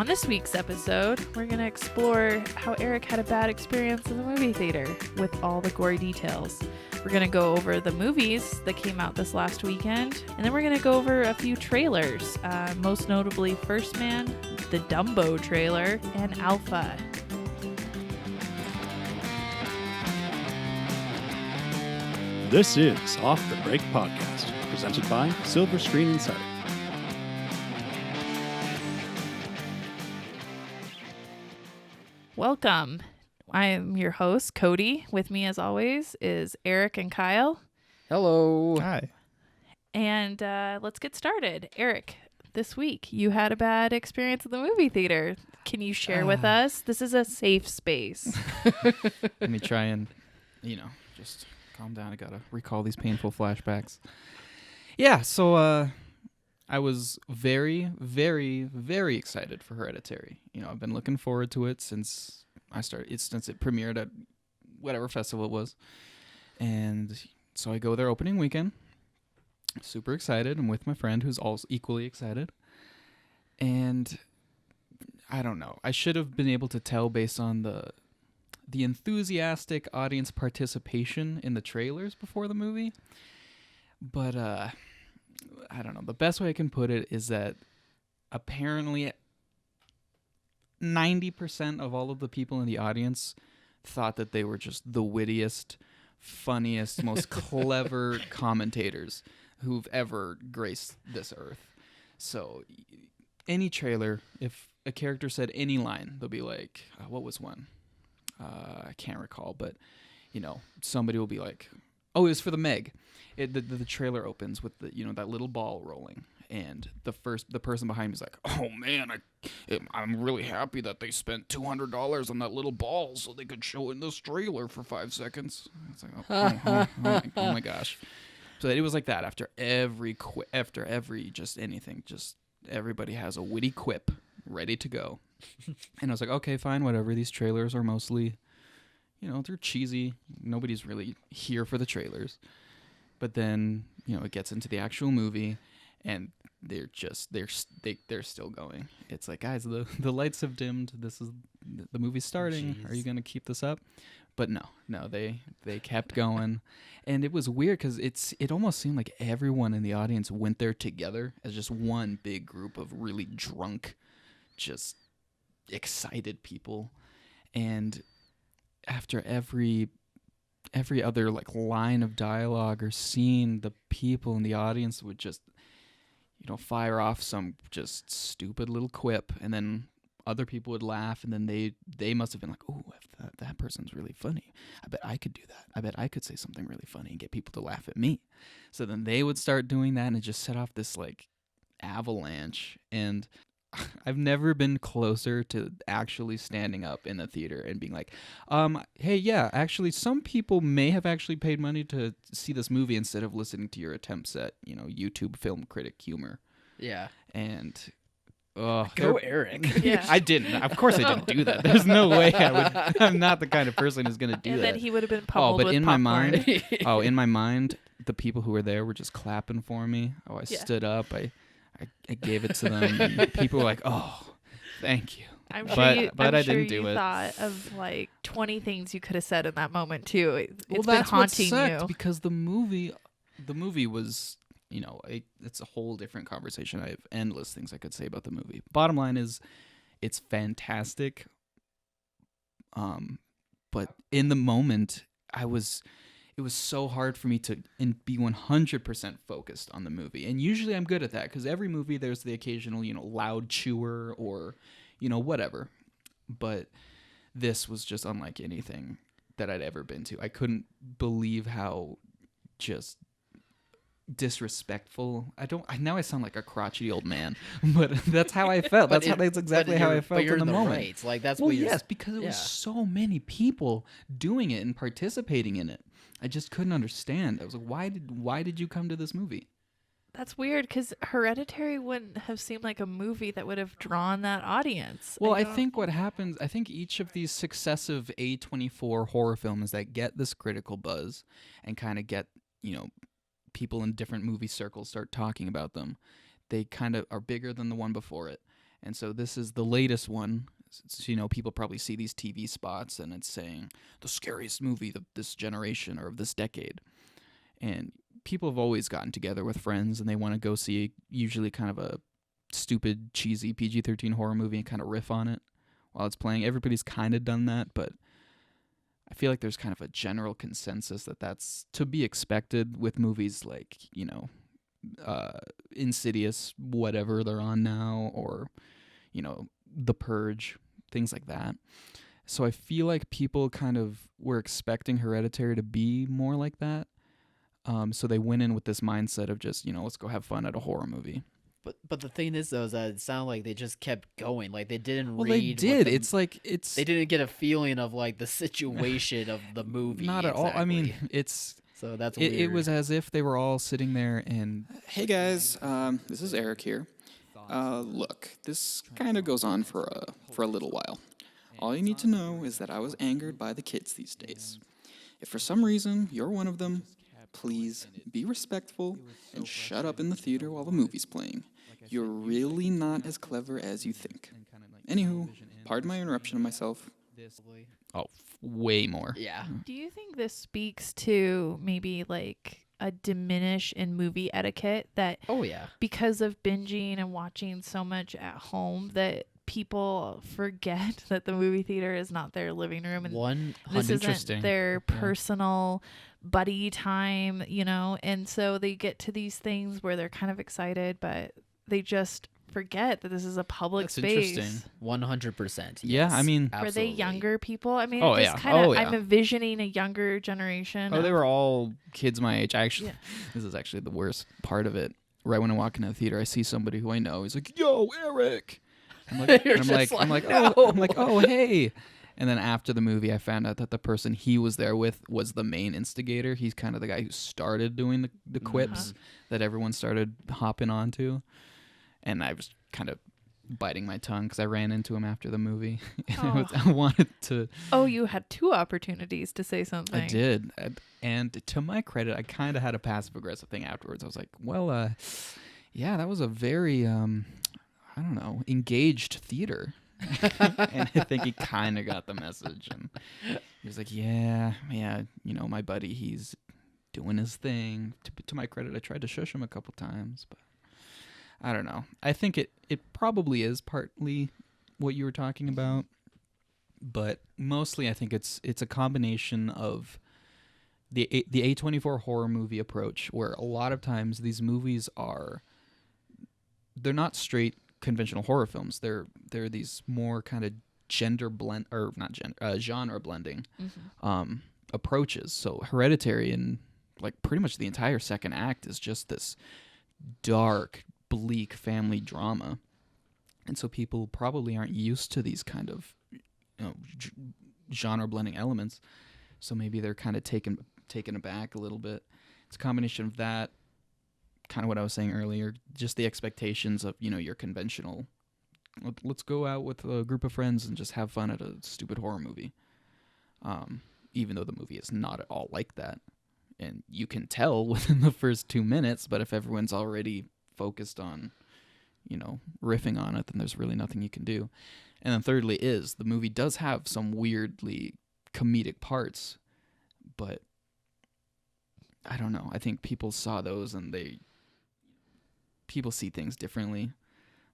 On this week's episode, we're going to explore how Erik had a bad experience in the movie theater with all the gory details. We're going to go over the movies that came out this last weekend, and then we're going to go over a few trailers, most notably First Man, the Dumbo trailer, and Alpha. This is Off the Break Podcast, presented by Silver Screen Insider. Welcome. I am your host, Cody. With me, as always, is Erik and Kyle. Hello. Hi. And let's get started. Erik, this week you had a bad experience in the movie theater. Can you share with us? This is a safe space. Let me try and, just calm down. I gotta recall these painful flashbacks. Yeah, so I was very, very, very excited for Hereditary. I've been looking forward to it since it premiered at whatever festival it was. And so I go there opening weekend. Super excited. I'm with my friend who's also equally excited. And I don't know. I should have been able to tell based on the enthusiastic audience participation in the trailers before the movie. But I don't know. The best way I can put it is that apparently 90% of all of the people in the audience thought that they were just the wittiest, funniest, most clever commentators who've ever graced this earth. So any trailer, if a character said any line, they'll be like, what was one? I can't recall, but somebody will be like, oh, it was for the Meg. The trailer opens with that little ball rolling, and the person behind me is like, oh man, I'm really happy that they spent $200 on that little ball so they could show it in this trailer for 5 seconds. It's like, oh my gosh. So it was like that after every just anything, just everybody has a witty quip ready to go. And I was like, okay, fine, whatever. These trailers are mostly, they're cheesy. Nobody's really here for the trailers. But then, it gets into the actual movie, and they're still going. It's like, guys, the lights have dimmed. This is the movie's starting. Jeez. Are you gonna keep this up? But no, they kept going, and it was weird because it almost seemed like everyone in the audience went there together as just one big group of really drunk, just excited people, and after every other line of dialogue or scene, the people in the audience would just fire off some just stupid little quip, and then other people would laugh, and then they must have been like, oh, that person's really funny. I bet I could do that. I bet I could say something really funny and get people to laugh at me. So then they would start doing that, and it just set off this avalanche. And I've never been closer to actually standing up in the theater and being like, hey, yeah, actually, some people may have actually paid money to see this movie instead of listening to your attempts at, YouTube film critic humor. Yeah. And go Erik. Yeah. I didn't. Of course I didn't do that. There's no way I would. I'm not the kind of person who's going to do and that. then he would have been pummeled but with in popcorn. in my mind, the people who were there were just clapping for me. Oh, I stood up. I gave it to them. And people were like, "Oh, thank you." I'm sure I sure didn't do it. Thought of 20 things you could have said in that moment too. It's that's been haunting what sucked, you because the movie was, it's a whole different conversation. I have endless things I could say about the movie. Bottom line is, it's fantastic. But in the moment, it was so hard for me to be 100% focused on the movie. And usually I'm good at that, because every movie there's the occasional, loud chewer or, whatever. But this was just unlike anything that I'd ever been to. I couldn't believe how just disrespectful. Now I sound like a crotchety old man, but that's how I felt. That's exactly how I felt in the moment. Right. That's well, yes, because it was so many people doing it and participating in it. I just couldn't understand. I was like, why did you come to this movie? That's weird, because Hereditary wouldn't have seemed like a movie that would have drawn that audience. Well, I think what happens, I think each of these successive A24 horror films that get this critical buzz and kind of get, people in different movie circles start talking about them, they kind of are bigger than the one before it. And so this is the latest one. So, people probably see these TV spots and it's saying the scariest movie of this generation or of this decade. And people have always gotten together with friends and they want to go see usually kind of a stupid, cheesy PG-13 horror movie and kind of riff on it while it's playing. Everybody's kind of done that, but I feel like there's kind of a general consensus that that's to be expected with movies like, Insidious, whatever they're on now, or, The Purge, things like that. So I feel like people kind of were expecting Hereditary to be more like that. So they went in with this mindset of just, let's go have fun at a horror movie. But the thing is, though, is that it sounded like they just kept going. Like, they didn't Well, read. they did. They didn't get a feeling of, like, the situation of the movie. Not at all. I mean, So that's weird. It was as if they were all sitting there and... Hey guys, this is Erik here. Look, this kind of goes on for a little while. All you need to know is that I was angered by the kids these days. If for some reason you're one of them, please be respectful and shut up in the theater while the movie's playing. You're really not as clever as you think. Anywho, pardon my interruption of myself. Oh, way more. Yeah. Do you think this speaks to maybe like a diminish in movie etiquette that Oh, yeah. because of binging and watching so much at home that people forget that the movie theater is not their living room and this isn't their personal buddy time, and so they get to these things where they're kind of excited, but they just forget that this is a public That's space. interesting. 100%. Yeah, I mean... Were they younger people? I mean, Oh, it just yeah. kind of, Oh, yeah. I'm envisioning a younger generation. Oh, they were all kids my age. Yeah. This is actually the worst part of it. Right when I walk into the theater, I see somebody who I know. He's like, "Yo, Erik!" I'm like, oh, hey. And then after the movie, I found out that the person he was there with was the main instigator. He's kind of the guy who started doing the quips that everyone started hopping onto. And I was kind of biting my tongue because I ran into him after the movie. I wanted to... Oh, you had 2 opportunities to say something. I did. And to my credit, I kind of had a passive-aggressive thing afterwards. I was like, well, yeah, that was a very, engaged theater. And I think he kind of got the message. And he was like, yeah, my buddy, he's doing his thing. To my credit, I tried to shush him a couple times, but I don't know. I think it probably is partly what you were talking about, but mostly I think it's a combination of the A24 horror movie approach, where a lot of times these movies they're not straight conventional horror films. They're these more kind of genre blending approaches. So Hereditary and like pretty much the entire second act is just this dark, bleak family drama, and so people probably aren't used to these kind of genre blending elements, so maybe they're kind of taken aback a little bit. It's a combination of that, kind of what I was saying earlier, just the expectations of your conventional, let's go out with a group of friends and just have fun at a stupid horror movie, even though the movie is not at all like that, and you can tell within the first 2 minutes. But if everyone's already focused on, riffing on it, then there's really nothing you can do. And then thirdly the movie does have some weirdly comedic parts, but I don't know. I think people saw those and people see things differently,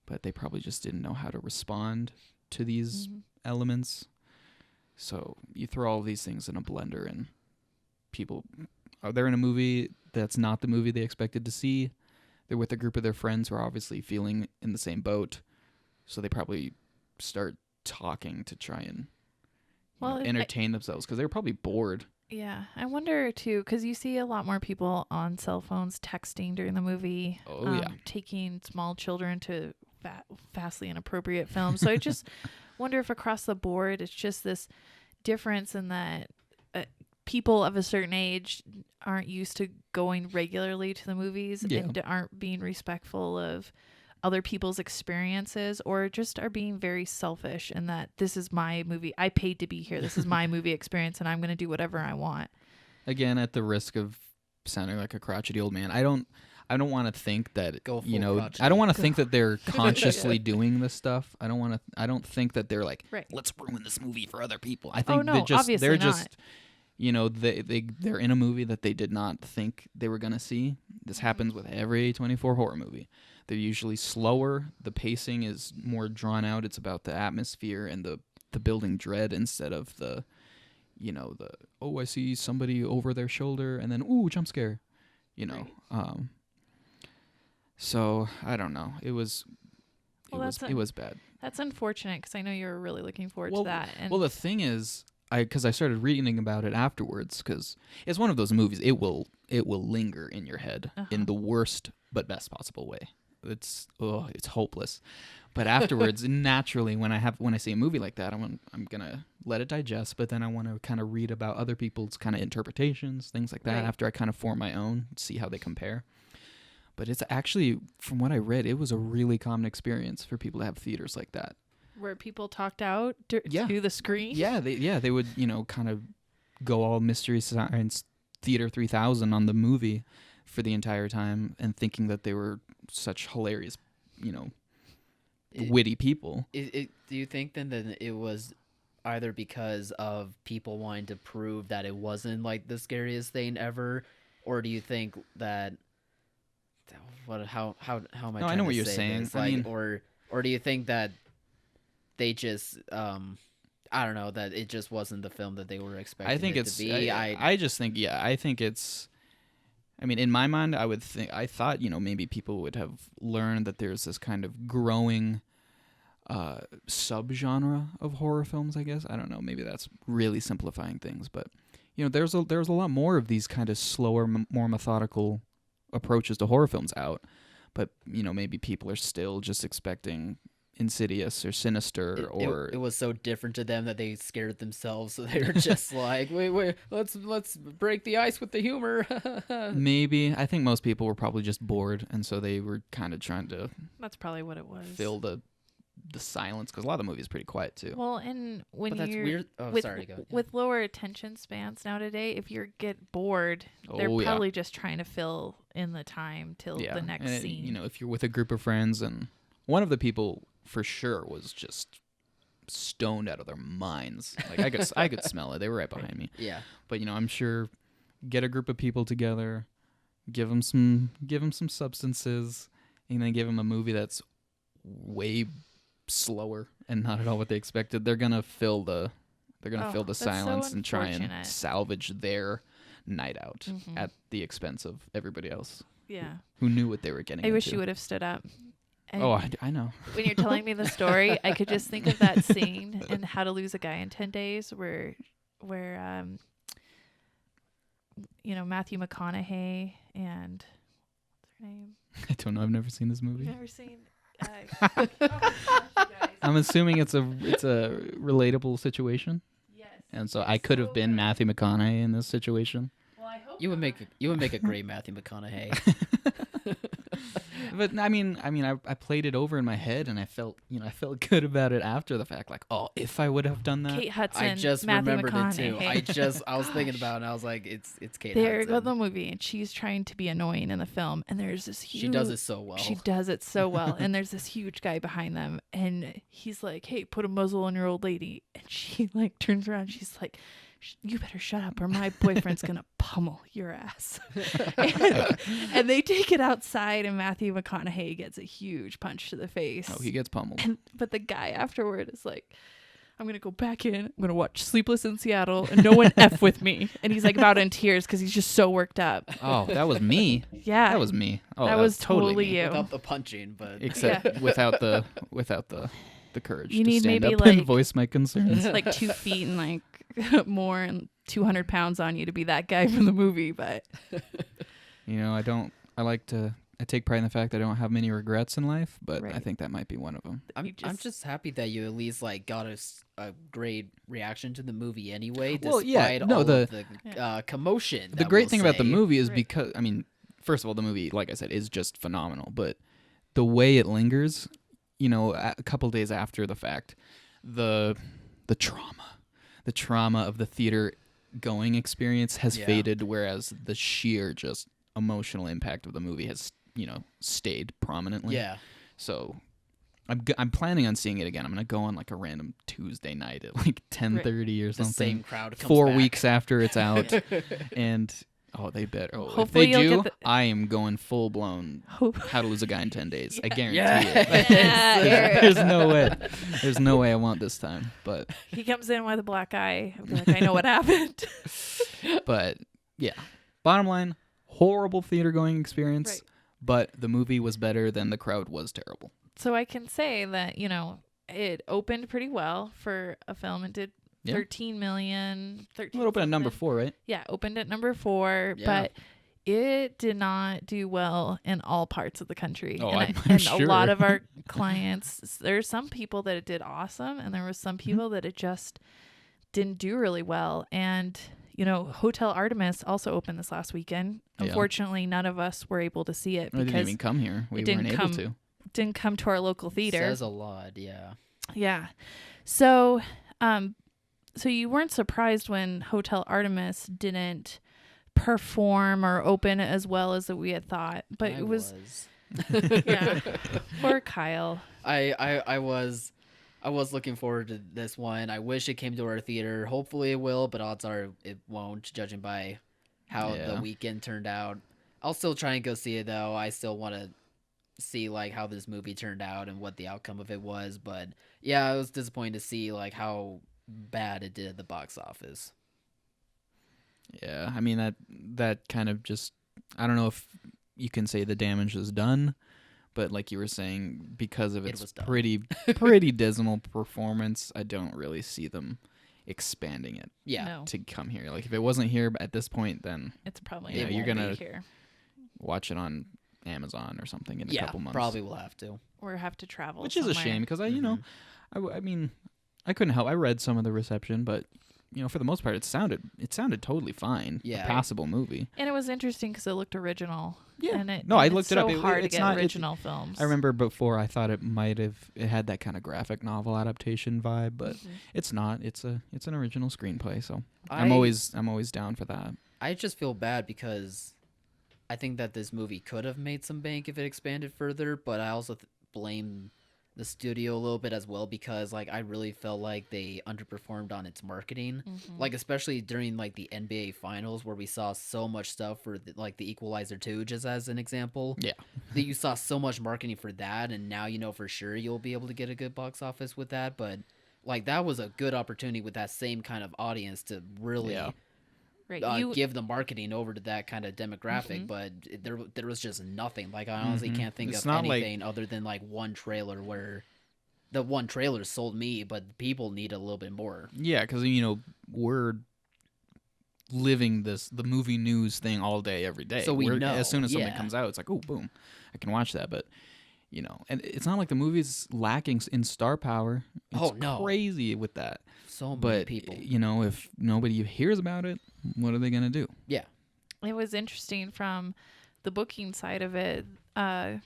but they probably just didn't know how to respond to these elements. So you throw all these things in a blender and people are there in a movie that's not the movie they expected to see. They're with a group of their friends who are obviously feeling in the same boat, so they probably start talking to try and entertain themselves because they were probably bored. Yeah, I wonder too, because you see a lot more people on cell phones texting during the movie. Taking small children to vastly inappropriate films. So I just wonder if across the board it's just this difference in that people of a certain age aren't used to going regularly to the movies and aren't being respectful of other people's experiences, or just are being very selfish in that this is my movie. I paid to be here. This is my movie experience and I'm going to do whatever I want. Again, at the risk of sounding like a crotchety old man, I don't want to think that Go full you know. crotchety. I don't want to think that they're consciously doing this stuff. I don't think that they're like, Right. let's ruin this movie for other people. I think no, they're obviously just not. you know, they're in a movie that they did not think they were gonna see. This happens with every A24 horror movie. They're usually slower. The pacing is more drawn out. It's about the atmosphere and the building dread instead of the, you know, the I see somebody over their shoulder and then ooh, jump scare, you know. So I don't know. It was bad. That's unfortunate because I know you were really looking forward to that. And Well, the thing is, because I started reading about it afterwards, because it's one of those movies. It will linger in your head in the worst but best possible way. It's hopeless. But afterwards, naturally, when I see a movie like that, I'm gonna let it digest. But then I want to kind of read about other people's kind of interpretations, things like that. Right. After I kind of form my own, see how they compare. But it's actually, from what I read, it was a really common experience for people to have theaters like that. where people talked out to the screen. Yeah, they would, you know, kind of go all Mystery Science Theater 3000 on the movie for the entire time and thinking that they were such hilarious, you know, witty people. Do you think then that it was either because of people wanting to prove that it wasn't like the scariest thing ever, or do you think that how am I? No, I trying know to what you're say saying. this? I Like, mean, or do you think that they just I don't know, that it just wasn't the film that they were expecting I think it it's. to be? I just think, yeah, I think it's. I mean, in my mind, I thought, you know, maybe people would have learned that there's this kind of growing subgenre of horror films, I guess. I don't know. Maybe that's really simplifying things, but you know, there's a lot more of these kind of slower, more methodical approaches to horror films out. But you know, maybe people are still just expecting Insidious or Sinister or it was so different to them that they scared themselves, so they were just like, wait, let's break the ice with the humor. maybe. I think most people were probably just bored, and so they were kind of trying to That's probably what it was. fill the silence, because a lot of the movie is pretty quiet too. Well, and when But that's you're weird. Oh, with, sorry, go. with lower attention spans now today, if you get bored, they're Oh, yeah. probably just trying to fill in the time till the next and scene. you know, if you're with a group of friends, and one of the people for sure was just stoned out of their minds. Like I could smell it. They were right behind me. Yeah. But you know, I'm sure get a group of people together, give them some substances, and then give them a movie that's way slower and not at all what they expected. They're gonna fill the that's so silence and try and unfortunate. salvage their night out at the expense of everybody else Yeah. who knew what they were getting I wish into. you would have stood up. And Oh, I know. when you're telling me the story, I could just think of that scene in How to Lose a Guy in 10 Days where you know, Matthew McConaughey and what's her name? I don't know. I've never seen this movie. You've never seen oh my gosh, you guys. I'm assuming it's a relatable situation, Yes. and so I could have been Matthew McConaughey in this situation. Well, I hope You would make a great Matthew McConaughey. But I mean, I played it over in my head, and I felt good about it after the fact. Like, oh, if I would have done that. Kate Hudson. I just Matthew remembered McConaughey. it too. I was thinking about it, and I was like, it's Kate There Hudson. go the movie, and she's trying to be annoying in the film, and there's this huge. She does it so well. She does it so well, and there's this huge guy behind them, and he's like, "Hey, put a muzzle on your old lady," and she like turns around, she's like, "You better shut up, or my boyfriend's gonna pummel your ass." and they take it outside, and Matthew McConaughey gets a huge punch to the face. Oh, he gets pummeled. But the guy afterward is like, "I'm gonna go back in. I'm gonna watch Sleepless in Seattle, and no one f with me." And he's like about in tears because he's just so worked up. Oh, that was me. Yeah, That was me. Oh, that was totally me. you. Without the punching, but Except without the courage You to need stand maybe, up and like- voice my concerns. like 2 feet and like more and 200 pounds on you to be that guy from the movie. But You know, I take pride in the fact that I don't have many regrets in life, but I Right. think that might be one of them. I'm just happy that you at least like got a great reaction to the movie anyway, despite Well, yeah, no, all the- of the commotion. The that great we'll thing about the say. movie is Right. because, I mean, first of all, the movie, like I said, is just phenomenal, but the way it lingers, you know, a couple days after the fact, the trauma of the theater going experience has Yeah. faded, whereas the sheer just emotional impact of the movie has, stayed prominently. Yeah. So I'm planning on seeing it again. I'm gonna go on like a random Tuesday night at like 10:30 or The something. same crowd comes 4 back. weeks after it's out, and they better. Oh, Hopefully if they you'll do, get I am going full blown. How to Lose a Guy in 10 Days. I guarantee Yes. it. Yeah, Eric. There's no way. There's no way I want this time. But He comes in with a black eye. I'll be like, I know what happened. but yeah. Bottom line, horrible theater going experience. Right. But the movie was better than the crowd was terrible. So I can say that, it opened pretty well for a film. It did Yeah. 13 million. 13 It opened at number something. 4, right? Yeah, opened at number 4, Yeah. but it did not do well in all parts of the country. Oh, and I'm and sure. a lot of our clients, there's some people that it did awesome, and there was some people that it just didn't do really well. And Hotel Artemis also opened this last weekend. Yeah. Unfortunately, none of us were able to see it It didn't because even come here. We it didn't weren't able come- to. didn't come to our local theater. Says a lot, yeah. Yeah. So, so you weren't surprised when Hotel Artemis didn't perform or open as well as we had thought, but I it was. was. Yeah. Poor Kyle. I was looking forward to this one. I wish it came to our theater. Hopefully it will, but odds are it won't, judging by how Yeah. the weekend turned out. I'll still try and go see it though. I still want to see like how this movie turned out and what the outcome of it was. But yeah, I was disappointed to see like how bad it did at the box office. Yeah, I mean that kind of just, I don't know if you can say the damage was done, but like you were saying, because of It its was done. pretty dismal performance, I don't really see them expanding it Yeah. No, to come here. Like if it wasn't here at this point, then it's probably Yeah, not you're gonna gonna- be here watch it on Amazon or something in a Yeah, couple months. probably will have to. or have to travel. Which is a somewhere. shame because Mhm. I mean, I couldn't help. I read some of the reception, but for the most part, it sounded totally fine. Yeah. A passable movie. And it was interesting because it looked original. Yeah. And No, I it's looked it so up. hard It's to get not- original films. I remember before I thought it had that kind of graphic novel adaptation vibe, but Mhm. it's not. It's an original screenplay, so I- I'm always down for that. I just feel bad because I think that this movie could have made some bank if it expanded further, but I also blame the studio a little bit as well because like I really felt like they underperformed on its marketing. Mhm. Like especially during like the NBA finals where we saw so much stuff for like the Equalizer 2 just as an example. Yeah. That you saw so much marketing for that and now for sure you'll be able to get a good box office with that, but like that was a good opportunity with that same kind of audience to really Yeah. right. give the marketing over to that kind of demographic, Mhm. but there was just nothing. Like I honestly Mhm. can't think It's of not like- anything other than like one trailer where the one trailer sold me, but people need a little bit more. Yeah, because we're living the movie news thing all day, every day. So we know, as soon as something yeah. comes out, it's like, oh, boom, I can watch that. But and it's not like the movie's lacking in star power. It's Oh, no. crazy with that. So many But people. if nobody hears about it, what are they gonna do? Yeah. It was interesting from the booking side of it.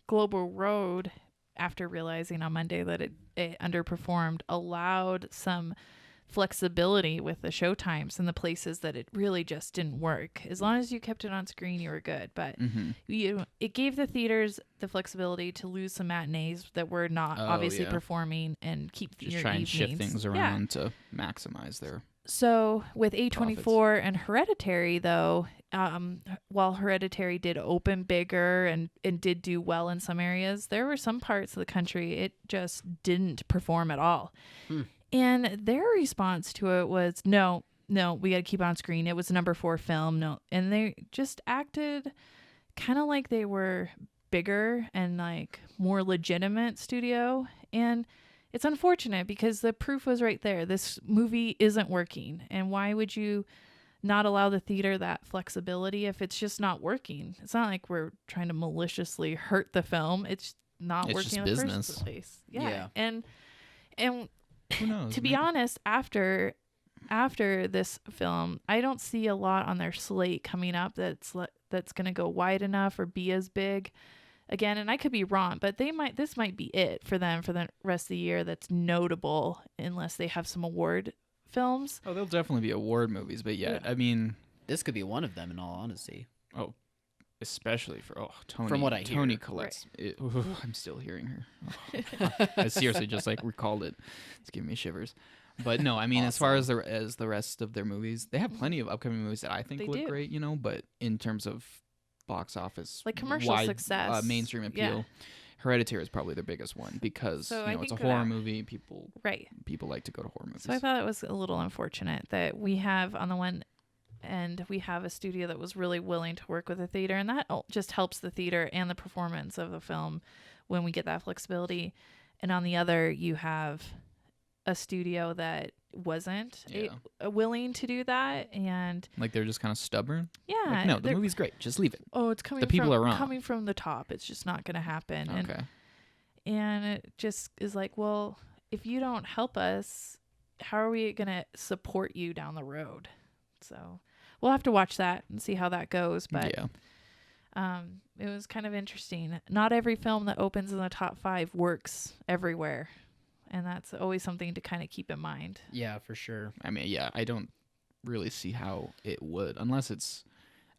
Global Road, after realizing on Monday that it underperformed, allowed some flexibility with the show times and the places that it really just didn't work. As long as you kept it on screen, you were good. But Mm-hmm. it gave the theaters the flexibility to lose some matinees that were not Oh, obviously yeah. performing and keep Just your try and shift evenings. things Yeah. around to maximize their. So with A24 and Hereditary, though, while Hereditary did open bigger and did do well in some areas, there were some parts of the country it just didn't perform at all. And their response to it was, no, we got to keep it on screen. It was a number 4 film. No. And they just acted kind of like they were bigger and like more legitimate studio. And it's unfortunate because the proof was right there. This movie isn't working. And why would you not allow the theater that flexibility if it's just not working? It's not like we're trying to maliciously hurt the film. It's not It's working just in the business. first place. Yeah. Yeah. And Who knows? to be honest, after this film, I don't see a lot on their slate coming up that's going to go wide enough or be as big again. And I could be wrong, but this might be it for them for the rest of the year that's notable, unless they have some award films. Oh, there'll definitely be award movies, but yeah, I mean, This could be one of them in all honesty. oh, especially for Tony. From what I Tony hear. Collette's. I'm still hearing her. I seriously just like recalled it. It's giving me shivers. But no, I mean, as far as the rest of their movies, they have plenty of upcoming movies that I think They look do. great. But in terms of box office, Like commercial success. mainstream appeal, Yeah. Hereditary is probably their biggest one because So I it's a think horror that- movie. People Right. like to go to horror movies. So I thought it was a little unfortunate that we have on the one end we have a studio that was really willing to work with the theater, and that just helps the theater and the performance of the film when we get that flexibility. And on the other, you have a studio that wasn't willing to do that, and like they're just kind of stubborn. yeah, Like, no, the they're- movie's great. Just leave it. it's coming. the people from, are wrong. Coming from the top, it's just not going to happen. Okay. And it just is like, well, if you don't help us, how are we going to support you down the road? So we'll have to watch that and see how that goes. But yeah. it was kind of interesting. Not every film that opens in the top 5 works everywhere. And that's always something to kind of keep in mind. Yeah, for sure. I mean, yeah, I don't really see how it would, unless it's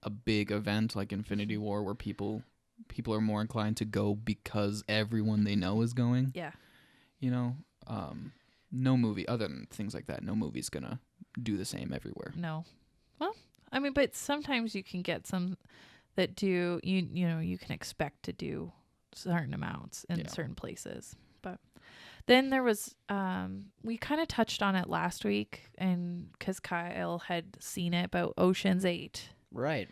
a big event like Infinity War where people are more inclined to go because everyone they know is going. Yeah. No movie, other than things like that, no movie's gonna do the same everywhere. No. Well, I mean, but sometimes you can get some that do, you can expect to do certain amounts in certain places. But then there was, we kind of touched on it last week, and because Kyle had seen it, about Ocean's 8. Right.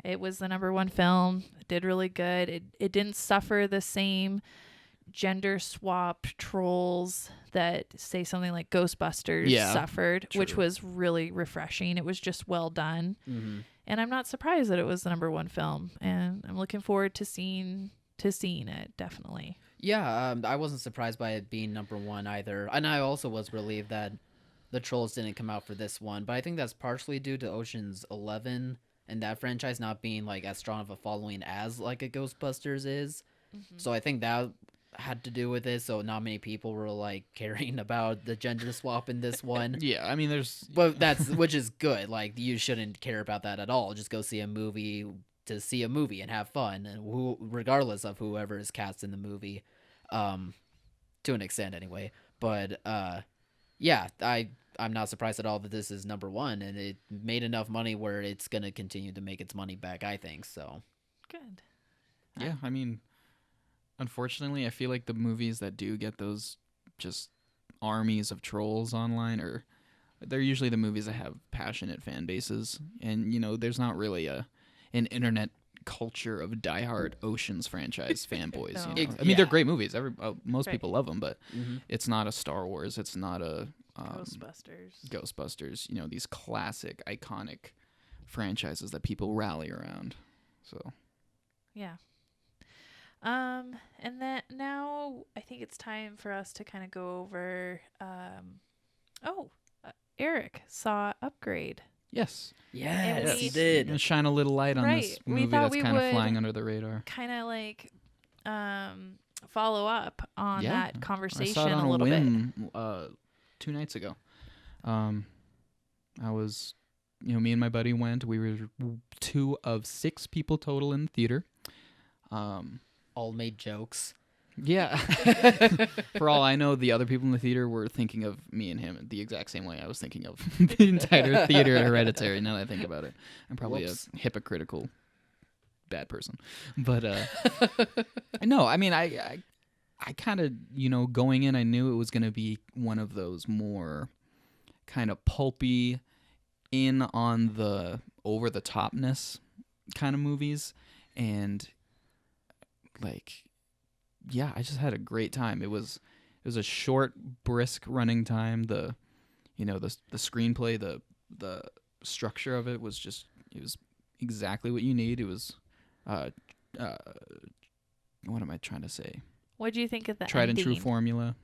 It was the number 1 film. It did really good. It didn't suffer the same gender swap trolls that say something like Ghostbusters suffered, which true. was really refreshing. It was just well done. Mm-hmm. And I'm not surprised that it was the number 1 film. And I'm looking forward to seeing it, definitely. Yeah, I wasn't surprised by it being number 1 either. And I also was relieved that the trolls didn't come out for this one. But I think that's partially due to Ocean's 11 and that franchise not being like as strong of a following as like a Ghostbusters is. Mm-hmm. So I think that had to do with it. So not many people were like caring about the gender swap in this one. Yeah, I mean, there's But which is good. Like you shouldn't care about that at all. Just go see a movie to see a movie and have fun, and regardless of whoever is cast in the movie, to an extent anyway. But yeah, I'm not surprised at all that this is number 1, and it made enough money where it's gonna continue to make its money back, I think. So Good. yeah, I mean, unfortunately, I feel like the movies that do get those just armies of trolls online they're usually the movies that have passionate fan bases, and there's not really an internet culture of diehard Oceans franchise fanboys. No. I mean, they're great movies. Most Right. people love them, but mm-hmm. it's not a Star Wars. It's not a Ghostbusters. These classic, iconic franchises that people rally around. So Yeah. And then now I think it's time for us to kind of go over. Erik saw Upgrade. yes, Yes, we- he did. and shine a little light on this Right. We movie thought that's we kind of would flying under the radar. Kind of like follow up on that I conversation saw it on a little bit. whim, 2 nights ago. I was, me and my buddy went. We were 2 of 6 people total in the theater. All made jokes. Yeah. For all I know, the other people in the theater were thinking of me and him the exact same way I was thinking of the entire theater at Hereditary. Now that I think about it, I'm probably Whoops. a hypocritical bad person. But no, I mean, I kind of, going in, I knew it was going to be one of those more kind of pulpy, in on the over the topness kind of movies, and like, yeah, I just had a great time. It was a short, brisk running time. The screenplay, the structure of it was exactly what you need. It was what am I trying to say? What do you think of the Tried and ending? true formula.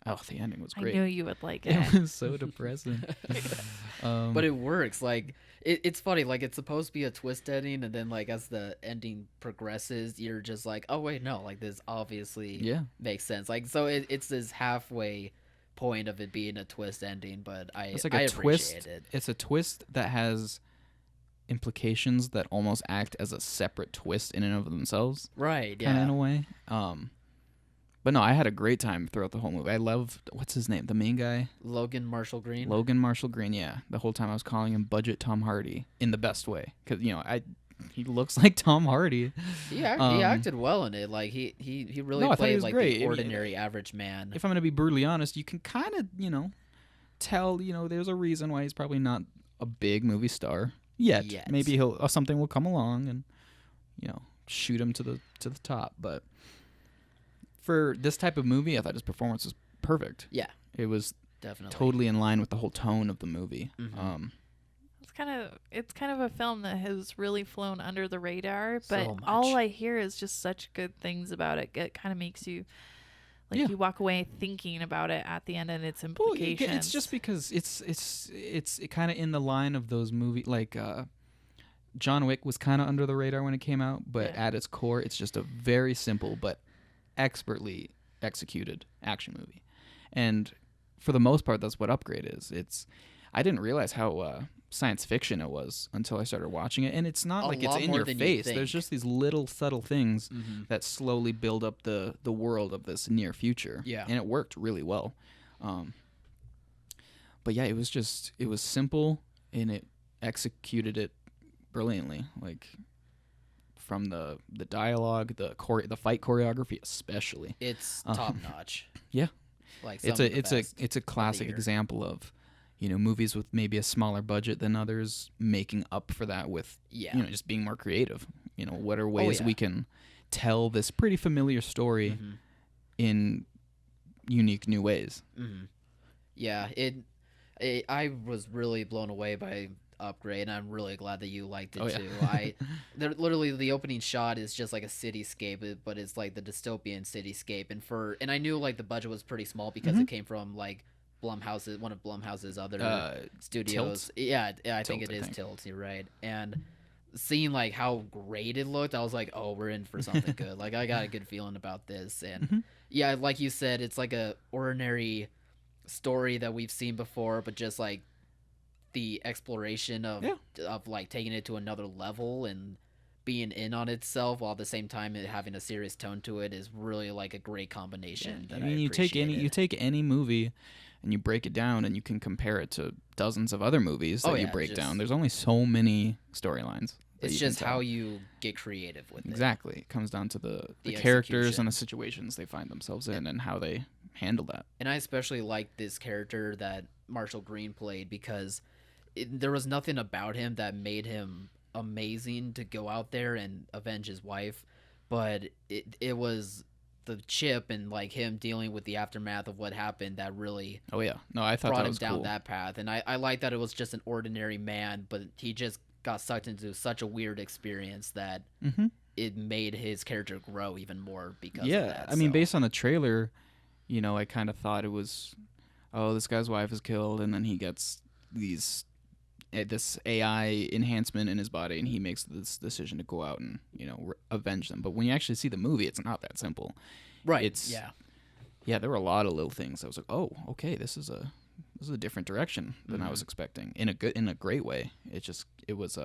Oh, the ending was great. I knew you would like it. It was so depressing. But it works. Like it's funny. Like it's supposed to be a twist ending, and then like as the ending progresses, you're just like, oh wait, no, like this obviously makes sense. Like so, it's this halfway point of it being a twist ending. But It's like I a twist. appreciate it. It's a twist that has implications that almost act as a separate twist in and of themselves, Right. kind of in Yeah. a way. But no, I had a great time throughout the whole movie. I loved, what's his name, the main guy? Logan Marshall Green. Logan Marshall Green, yeah. The whole time I was calling him Budget Tom Hardy in the best way. Because, he looks like Tom Hardy. He acted well in it. Like he really No, I thought he played was like great. I the mean, ordinary average man. If I'm going to be brutally honest, you can kind of, tell, there's a reason why he's probably not a big movie star yet. Maybe something will come along and, shoot him to the top. But for this type of movie, I thought his performance was perfect. Yeah. It was Definitely. totally in line with the whole tone of the movie. Mhm. It's kind of a film that has really flown under the radar, but So much. all I hear is just such good things about it. It kind of makes you you walk away thinking about it at the end and its Well, implications. it's just because it's kind of in the line of those movies like John Wick was kind of under the radar when it came out, but at its core, it's just a very simple but expertly executed action movie. And for the most part, that's what Upgrade is. I didn't realize how science fiction it was until I started watching it, and it's not A like it's lot in more your than you face. think. There's just these little subtle things Mhm. that slowly build up the world of this near future. Yeah. And it worked really well. But yeah, it was simple, and it executed it brilliantly. Like from the dialogue, the fight choreography especially. It's top notch. Yeah. Like It's some of the best a of the classic year. example of movies with maybe a smaller budget than others making up for that with just being more creative. What are ways yeah. we can tell this pretty familiar story Mhm. in unique new ways. Mhm. Yeah, I was really blown away by Upgrade, and I'm really glad that you liked it Oh, yeah. too. Literally the opening shot is just like a cityscape, but it's like the dystopian cityscape, and I knew like the budget was pretty small because it came from like one of Blumhouse's other studios. Tilt? Yeah, I think Tilt, it I is think. Tilt. You're right, and seeing like how great it looked, I was like, oh, we're in for something good. Like I got a good feeling about this, and yeah, like you said, it's like a ordinary story that we've seen before, but just like the exploration of like taking it to another level and being in on itself while at the same time it having a serious tone to it is really like a great combination. I mean, you take any movie and you break it down, and you can compare it to dozens of other movies that you break down. There's only so many storylines. It's just how you get creative with it. Exactly. It comes down to the characters execution. and the situations they find themselves in and how they handle that. And I especially like this character that Marshall Green played because there was nothing about him that made him amazing to go out there and avenge his wife, but it was the chip and like him dealing with the aftermath of what happened that really I thought brought that him was down cool. that path. And I like that it was just an ordinary man, but he just got sucked into such a weird experience that it made his character grow even more because of that. I mean, based on the trailer, I kind of thought it was, this guy's wife is killed, and then he gets this AI enhancement in his body, and he makes this decision to go out and avenge them. But when you actually see the movie, it's not that simple. right. There were a lot of little things. I was like, oh, okay, this is a different direction than I was expecting in a great way. It was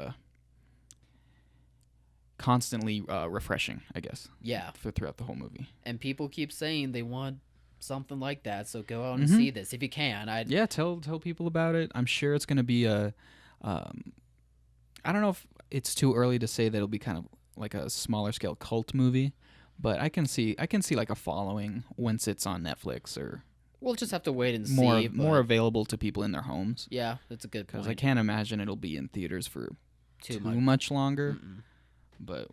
constantly refreshing, I guess. Yeah. Throughout the whole movie. And people keep saying they want something like that, so go out and see this if you can. Tell people about it. I'm sure it's going to be I don't know if it's too early to say that it'll be kind of like a smaller scale cult movie, but I can see like a following once it's on Netflix or We'll just have to wait and more see. more available to people in their homes. Yeah, that's a good point. Because I can't imagine it'll be in theaters for too much longer. But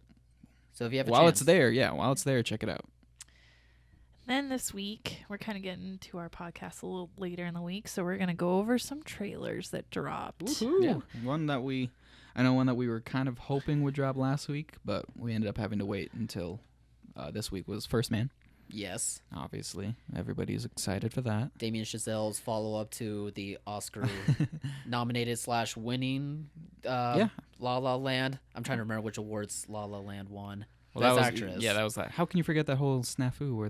so if you have a while chance, it's there, check it out. Then this week, we're kind of getting to our podcast a little later in the week, so we're going to go over some trailers that dropped. Yeah, one that we were kind of hoping would drop last week, but we ended up having to wait until this week was First Man. Yes. Obviously, everybody's excited for that. Damien Chazelle's follow-up to the Oscar nominated / winning La La Land. I'm trying to remember which awards La La Land won. Well, Best that was, actress. Yeah, that was that. How can you forget that whole snafu where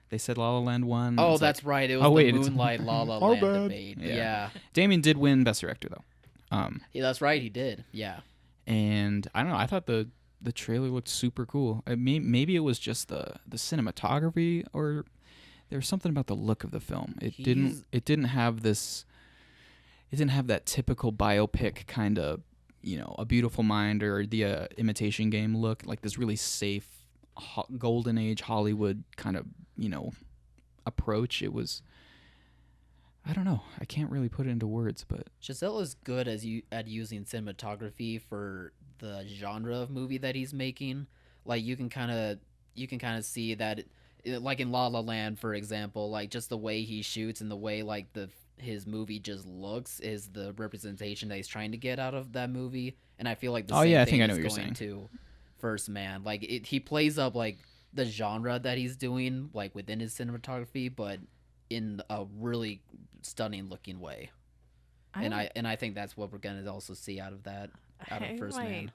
they said La La Land won? Oh, It's that's like, right. It was the it's- Moonlight La La Our Land bad. debate. Yeah. Damien did win Best Director though. Yeah, that's right. He did. Yeah. And I don't know. I thought the trailer looked super cool. Maybe it was just the cinematography, or there was something about the look of the film. It didn't have this. It didn't have that typical biopic kind of, A Beautiful Mind or the Imitation Game look, like this really safe, golden age Hollywood kind of, approach. It was, I don't know. I can't really put it into words, but Chazelle is good at using cinematography for the genre of movie that he's making. Like you can kind of see that, like in La La Land, for example, like just the way he shoots and the way like his movie just looks is the representation that he's trying to get out of that movie. And I feel like the same I thing think I know is what you're going saying. to First Man. Like he plays up like the genre that he's doing like within his cinematography, but in a really stunning looking way. And I think that's what we're gonna also see out of First Man.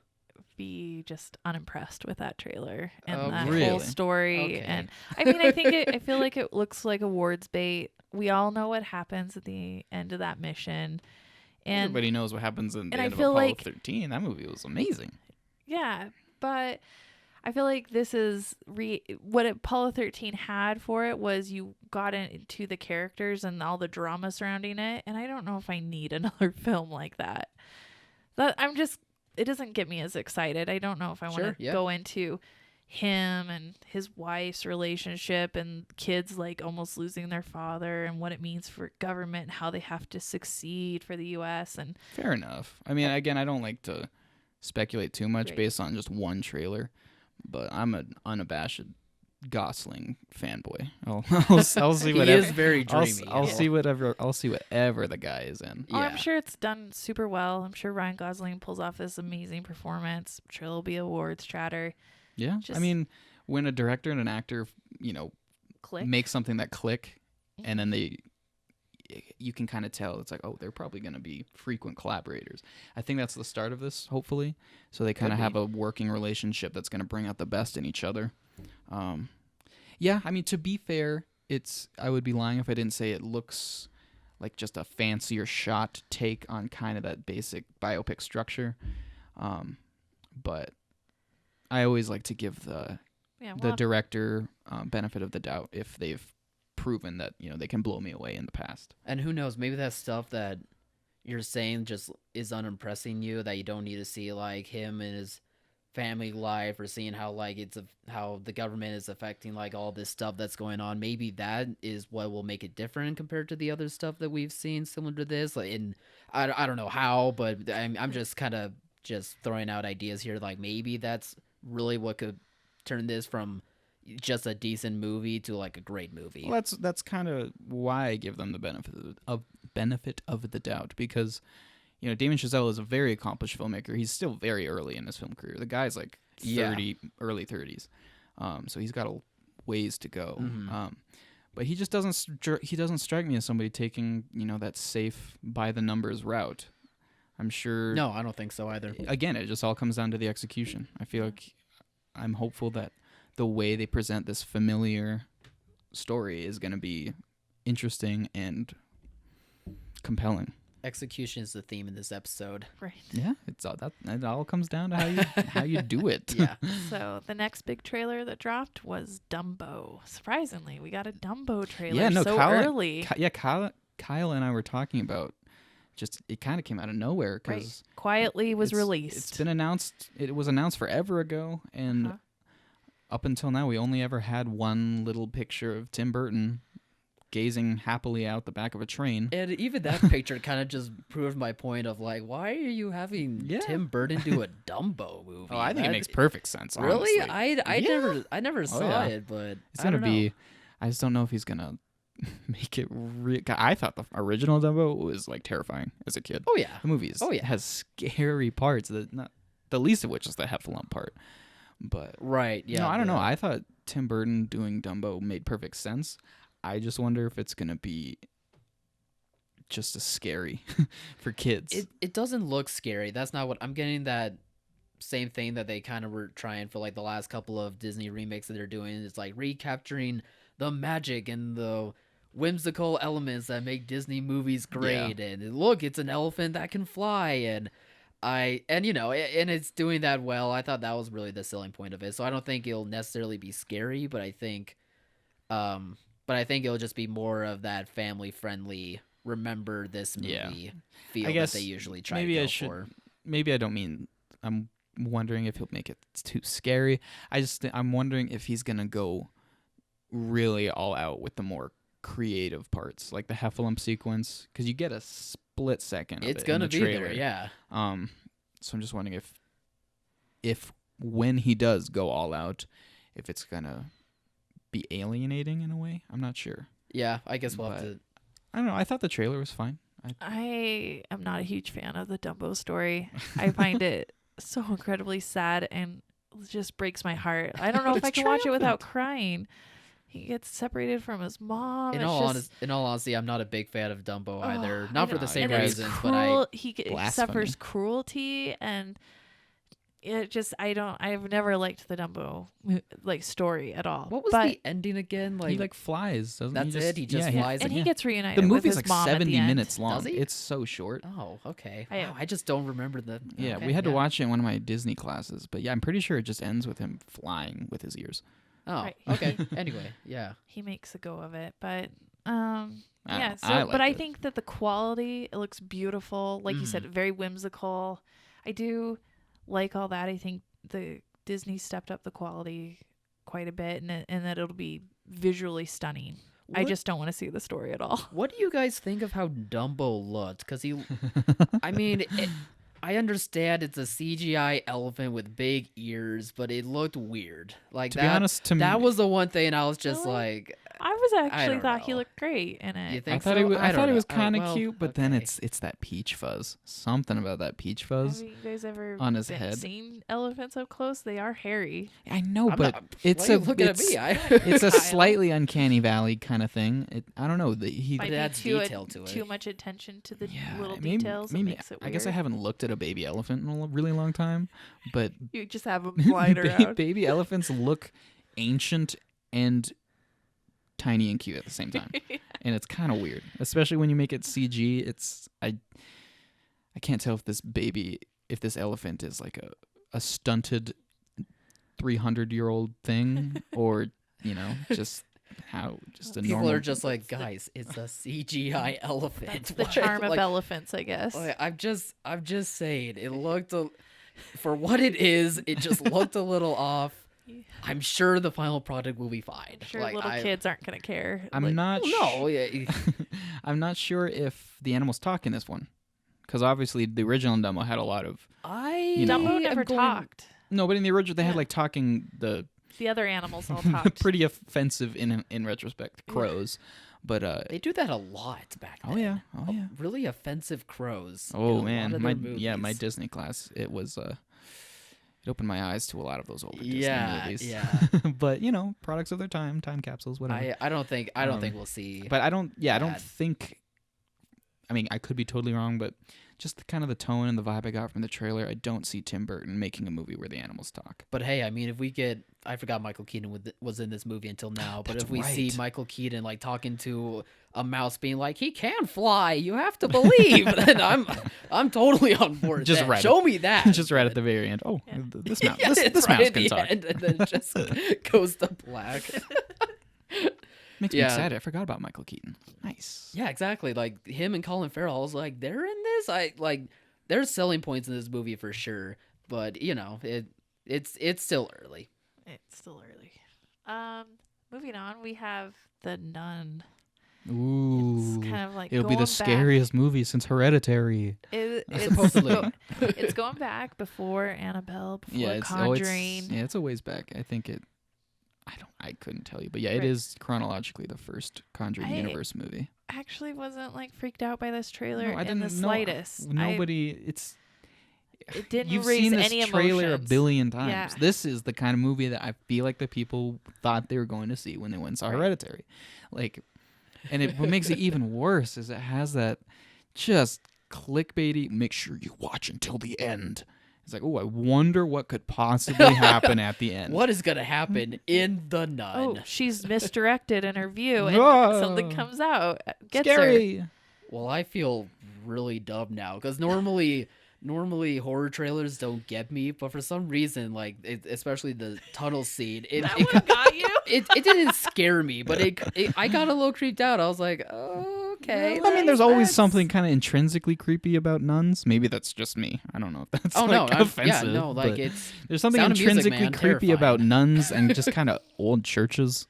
Be just unimpressed with that trailer and Oh, that really? whole story. Okay. And I mean, I feel like it looks like awards bait. We all know what happens at the end of that mission, and everybody knows what happens in the I end of feel Apollo like 13. That movie was amazing. yeah, but I feel like this is what Apollo 13 had for it was you got into the characters and all the drama surrounding it, and I don't know if I need another film like that. It doesn't get me as excited. I don't know if I want to go into him and his wife's relationship and kids like almost losing their father and what it means for government and how they have to succeed for the U.S. and Fair enough. I mean, again, I don't like to speculate too much Right. based on just one trailer, but I'm an unabashed Gosling fanboy. I'll see He whatever. is very dreamy. I'll see whatever the guy is in. Oh, I'm sure it's done super well. I'm sure Ryan Gosling pulls off this amazing performance. I'm sure there'll be awards chatter. Yeah. I mean, when a director and an actor, Click. make something that click, and then you can kind of tell it's like, oh, they're probably going to be frequent collaborators. I think that's the start of this, hopefully. So they kind of have a working relationship that's going to bring out the best in each other. Yeah, I mean, to be fair, I would be lying if I didn't say it looks like just a fancier shot take on kind of that basic biopic structure. But I always like to give the director benefit of the doubt if they've proven that they can blow me away in the past. And who knows, maybe that stuff that you're saying just is unimpressing you, that you don't need to see like him and his family life or seeing how like how the government is affecting like all this stuff that's going on. Maybe that is what will make it different compared to the other stuff that we've seen similar to this. Like, I don't know how, but I'm just kind of just throwing out ideas here. Like maybe that's really what could turn this from just a decent movie to like a great movie. Well, that's kind of why I give them the benefit of the doubt, because Damien Chazelle is a very accomplished filmmaker. He's still very early in his film career. The guy's like 30, early 30s, so he's got a ways to go. Mm-hmm. But he just doesn't strike me as somebody taking that safe by the numbers route. I'm sure. No, I don't think so either. Again, it just all comes down to the execution. I feel like I'm hopeful that the way they present this familiar story is going to be interesting and compelling. Execution is the theme in this episode. Right. Yeah, it all comes down to how you do it. Yeah. So the next big trailer that dropped was Dumbo. Surprisingly, we got a Dumbo trailer early. Kyle and I were talking about it kind of came out of nowhere because quietly was released. It's been announced. It was announced forever ago, and up until now, we only ever had one little picture of Tim Burton gazing happily out the back of a train. And even that picture kind of just proved my point of like, why are you having Tim Burton do a Dumbo movie? Oh, I think it makes perfect sense. Really? Honestly. I never saw it, but it's gonna be. I just don't know if he's gonna make it real. I thought the original Dumbo was like terrifying as a kid. Oh yeah, the movie has scary parts. Not the least of which is the heffalump part. But right, yeah. I don't know. I thought Tim Burton doing Dumbo made perfect sense. I just wonder if it's gonna be just as scary for kids. It doesn't look scary. That's not what I'm getting. That same thing that they kind of were trying for like the last couple of Disney remakes that they're doing. It's like recapturing the magic and the whimsical elements that make Disney movies great. And look, it's an elephant that can fly, and it's doing that well. I thought that was really the selling point of it. So I don't think it'll necessarily be scary, but I think it'll just be more of that family friendly. Remember this movie feel I guess that they usually try maybe to go for. Maybe I don't mean. I'm wondering if he'll make it too scary. I'm wondering if he's gonna go really all out with the more creative parts, like the Heffalump sequence, because you get a split second. It's of it gonna in the be trailer. there, yeah. So I'm just wondering if when he does go all out, if it's gonna be alienating in a way. I'm not sure. Yeah, I guess we'll have to. I don't know. I thought the trailer was fine. I am not a huge fan of the Dumbo story. I find it so incredibly sad and it just breaks my heart. I don't know if I can watch it without crying. He gets separated from his mom. In all honesty, I'm not a big fan of Dumbo either. Not for the same and it's reasons, but he Blasphemy. suffers cruelty, and it just I've never liked the Dumbo story at all. what was but the ending again? He flies, doesn't he? that's it. He just flies, and he again. gets reunited The with movie's his like mom 70 at the end. minutes long. Does he? It's so short. Oh, okay. I- Wow, I just don't remember the. Yeah, okay, we had to watch it in one of my Disney classes, but yeah, I'm pretty sure it just ends with him flying with his ears. Oh, Right. okay. Anyway, yeah. He makes a go of it, but I yeah. liked I it. think that the quality, it looks beautiful, like you said, very whimsical. I do like all that. I think the Disney stepped up the quality quite a bit, and that it'll be visually stunning. I What- just don't want to see the story at all. What do you guys think of how Dumbo looked? Because I mean, I understand it's a CGI elephant with big ears, but it looked weird. Like To be honest, to that me, was the one thing I was just Really? like, I was actually don't thought he know. looked great in it. you I think thought so? it was, I don't thought it know. was Oh, kind of well, cute, but then okay. it's that peach fuzz. Something about that peach Have fuzz. you guys ever on his head. seen elephants up close? They are hairy. I know, I'm but not- it's why a are you looking it's, at me. it's a I don't- slightly uncanny valley kind of thing. I don't know. He Might it be adds too, detail to it. too much attention to the yeah, little maybe, details. It maybe makes it I weird. guess I haven't looked at a baby elephant in a really long time, but You just have them flying around. baby elephants look ancient and tiny and cute at the same time, and it's kind of weird, especially when you make it CG. I can't tell if this elephant is like a stunted 300-year-old thing or just a People normal. are just like, guys, it's a CGI elephant. That's the What? charm of Like, elephants, I guess. I'm just saying, it looked for what it is. It just looked a little off. I'm sure the final product will be fine. I'm sure Like, little kids aren't gonna care. I'm Like, not. No, yeah, I'm not sure if the animals talk in this one, because obviously the original Dumbo had a lot of. I Dumbo am never going- talked. No, but in the original they had Yeah. like talking the The other animals all talked. pretty offensive in retrospect crows, but They do that a lot back then. oh yeah, Really offensive crows. in a oh lot man, of my their my movies. Disney class it opened my eyes to a lot of those older Yeah, Disney movies. yeah. But products of their time capsules, whatever. I don't think we'll see. But I don't bad. think. I mean, I could be totally wrong, but just the tone and the vibe I got from the trailer, I don't see Tim Burton making a movie where the animals talk. But hey, I mean, if we get, I forgot Michael Keaton was in this movie until now. But That's if we see right. Michael Keaton like talking to a mouse, being like, "He can fly, you have to believe," then I'm totally on board. with Just that. right at- Show me that. Just right at the very end. Oh, Yeah. this mouse, Yeah, this it's mouse right at can the talk. end, and then it just goes to black. Makes me Yeah. excited. I forgot about Michael Keaton. Nice. Yeah, exactly. Like him and Colin Farrell, I was like, they're in this. There's selling points in this movie for sure. But it's still early. It's still early. Moving on, we have The Nun. Ooh. It's kind of like It'll be the going back. scariest movie since Hereditary. It's Supposedly. it's going back before Annabelle, before Conjuring. It's a ways back. I think it. I couldn't tell you, but yeah, it Right. is chronologically the first Conjuring universe movie. Actually wasn't like freaked out by this trailer No, I in didn't. the slightest. Nobody. It didn't You've raise seen this any trailer emotions. a billion times. Yeah. This is the kind of movie that I feel like the people thought they were going to see when they went and saw Right. Hereditary. And what makes it even worse is it has that just clickbaity, make sure you watch until the end It's like, oh, I wonder what could possibly happen at the end. What is gonna happen in The Nun? Oh, she's misdirected in her view, and Whoa. something comes out. Gets her. Scary. Well, I feel really dumb now because normally horror trailers don't get me, but for some reason, like especially the tunnel scene, That one got you? it didn't scare me, but I got a little creeped out. I was like, oh, okay. I mean, there's always That's- something kind of intrinsically creepy about nuns. Maybe that's just me. I don't know if that's offensive. yeah, no, like but it's there's something Sound of Music, intrinsically man, creepy terrifying. about nuns and just kind of old churches.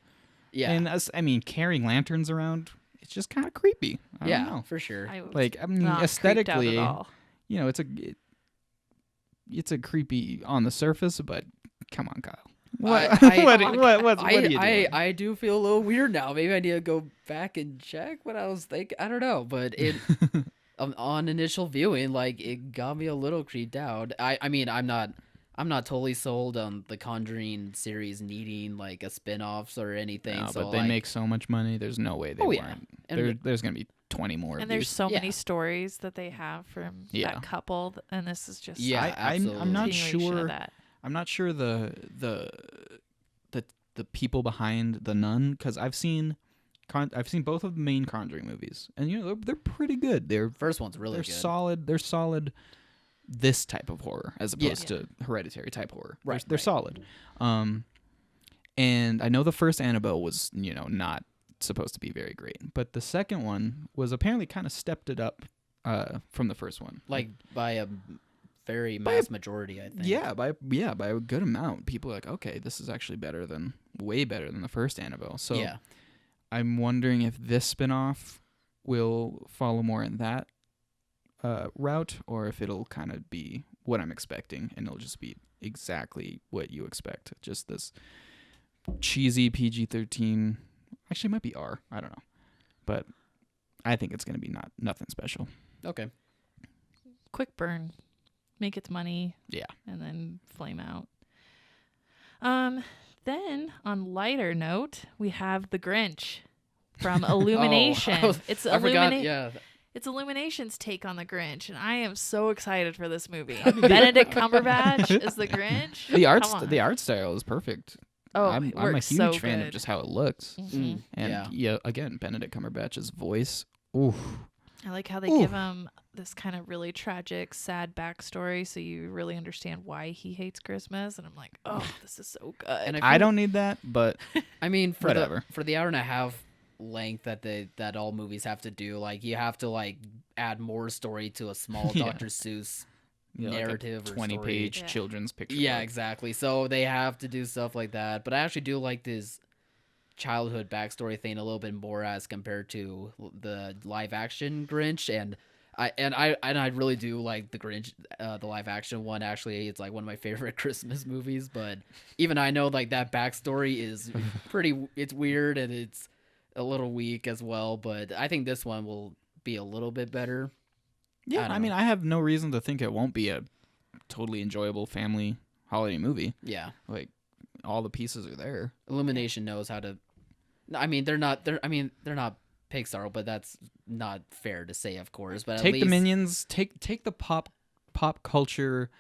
yeah, And I mean, carrying lanterns around, it's just kind of creepy. I don't know. for sure. I was Like, I mean, not creeped out aesthetically, at all. you know, it's a creepy on the surface, but come on, Kyle. What are you doing? I do feel a little weird now. Maybe I need to go back and check what I was thinking. I don't know, but it on initial viewing, like it got me a little creeped out. I mean, I'm not totally sold on the Conjuring series needing like a spin-offs or anything. No, so but they like, make so much money. There's no way they Oh, yeah. weren't. And There's gonna be 20 more. And of there's these. so many Yeah. stories that they have from Yeah. that couple, and this is just Yeah, I'm absolutely. not continuation of sure. that. I'm not sure the people behind the Nun, because I've seen both of the main Conjuring movies, and you know they're pretty good. first one's really they're good. solid. They're solid. This type of horror, as Yeah. opposed to Hereditary type horror. Right, They're right. solid. And I know the first Annabelle was not supposed to be very great, but the second one was apparently kind of stepped it up from the first one. Like by a very mass majority, I think. Yeah, by a good amount. People are like, okay, this is actually way better than the first Annabelle. So yeah. I'm wondering if this spinoff will follow more in that route, or if it'll kind of be what I'm expecting, and it'll just be exactly what you expect. Just this cheesy PG-13. Actually, it might be R. I don't know, but I think it's gonna be nothing special. Okay. Quick burn, make its money, Yeah. and then flame out. Then on lighter note, we have The Grinch from Illumination. It's I forgot. Illumina- Yeah. It's Illumination's take on The Grinch, and I am so excited for this movie. Benedict Cumberbatch is The Grinch. The art style is perfect. Oh, I'm it a works huge so fan of good. just how it looks. Mhm. And Yeah. again, Benedict Cumberbatch's voice. Ooh. I like how they Ooh. give him this kind of really tragic, sad backstory, so you really understand why he hates Christmas. And I'm like, oh, this is so good. And I don't need that, but I mean, for Whatever. the hour and a half length that all movies have to do, like you have to like add more story to a small Yeah. Dr. Seuss you know, like a narrative or 20-page Yeah. children's picture. Yeah, book. exactly. So they have to do stuff like that. But I actually do like this childhood backstory thing a little bit more as compared to the live action Grinch, and I really do like the Grinch, the live action one. Actually, it's like one of my favorite Christmas movies. But even I know like that backstory is it's weird and it's a little weak as well. But I think this one will be a little bit better. Yeah, don't I mean, know. I have no reason to think it won't be a totally enjoyable family holiday movie. Yeah, Like, all the pieces are there. Illumination knows how to. I mean, they're not Pixar, but that's not fair to say, of course. But at Take least the minions, take the pop culture,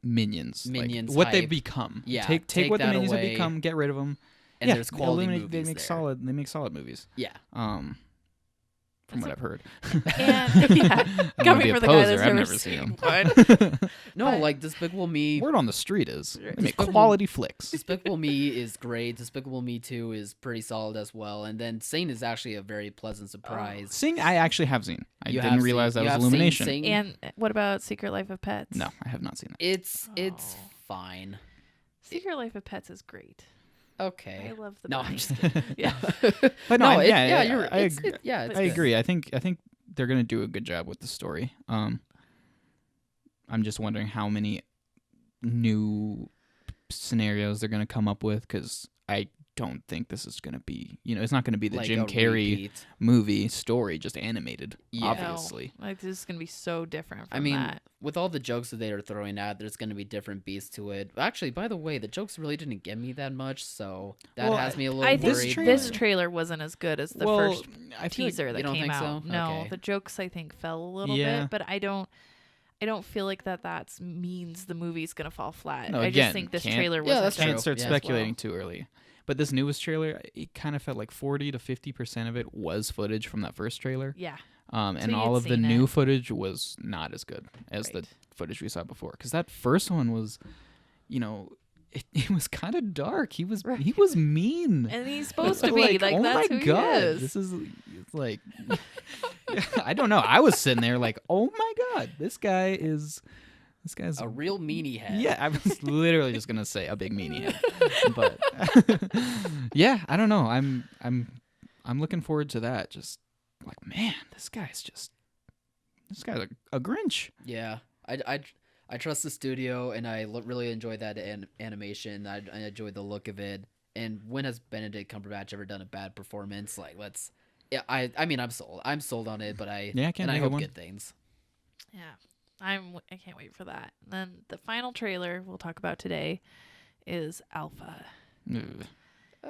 minions. Minions like, what they've hype. become. Yeah, Take take what the that minions away. have become, get rid of them. and there's quality movies They make there. They make solid movies. Yeah, From what I've heard. And yeah, I'm coming be a from the guy poser. that's I've never never seen seen them. one. no, But- like Despicable Me. Word on the street is they make Despicable- quality flicks. Despicable Me is great. Despicable Me 2 is pretty solid as well. And then Sing is actually a very pleasant surprise. Sing, I actually have seen. I You didn't have realize seen- that you was have seen Illumination. Sing? And what about Secret Life of Pets? No, I have not seen that. It's Oh. fine. Secret Life of Pets is great. Okay. I love the No, bunny. I'm just kidding. Yeah. But no, yeah, you're. you're. I It's, agree. yeah, it's I good. agree. I think they're gonna do a good job with the story. I'm just wondering how many new scenarios they're gonna come up with, because I don't think this is gonna be. It's not gonna be the Like Jim a Carrey repeat. movie story, just animated. Yeah. Obviously. No, like this is gonna be so different from I mean, that. with all the jokes that they are throwing at, there's going to be different beats to it. Actually, by the way, the jokes really didn't get me that much, so that Well, has me a little I worried. think this trailer wasn't as good as the Well, first I feel like- teaser that you don't came think out. so? No, Okay. the jokes I think fell a little Yeah. bit, but I don't. I don't feel like that means the movie's gonna fall flat. No, I again, just think this can't- trailer Yeah, wasn't that's done true. Can't start Yeah, as speculating well. too early. But this newest trailer, it kind of felt like 40 to 50% of it was footage from that first trailer. Yeah. And So all you'd of the seen new it. footage was not as good as the Right. footage we saw before. Because that first one was, it was kind of dark. He was mean. And he's supposed to be like oh that's my who god, he is. this is it's like, I don't know. I was sitting there like, oh my god, this guy's A real meanie head. yeah. I was literally just gonna say a big meanie head, but yeah, I don't know. I'm looking forward to that. Just like, man, this guy's a Grinch. Yeah, I trust the studio, and I really enjoyed that animation. I enjoyed the look of it. And when has Benedict Cumberbatch ever done a bad performance? Like, yeah, I mean, I'm sold. I'm sold on it, but I Can't I think of hope one. good things. Yeah. I can't wait for that. And then the final trailer we'll talk about today is Alpha. Ugh.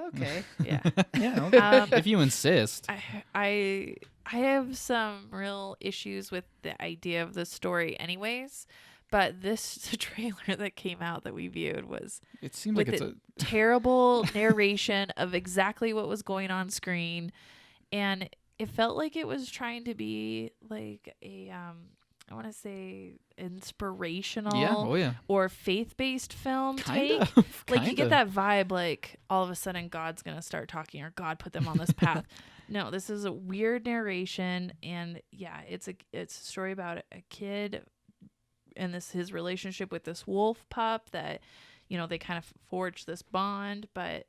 Okay. Yeah. Yeah, okay. Um, if you insist. I have some real issues with the idea of the story anyways, but this trailer that came out that we viewed was It seems with like it's the a terrible narration of exactly what was going on screen, and it felt like it was trying to be like a I want to say inspirational yeah. Oh yeah. or faith-based film Kind take. of. Like you get that vibe like all of a sudden God's going to start talking or God put them on this path. No, this is a weird narration, and yeah, it's a story about a kid and his relationship with this wolf pup that they kind of forged this bond, but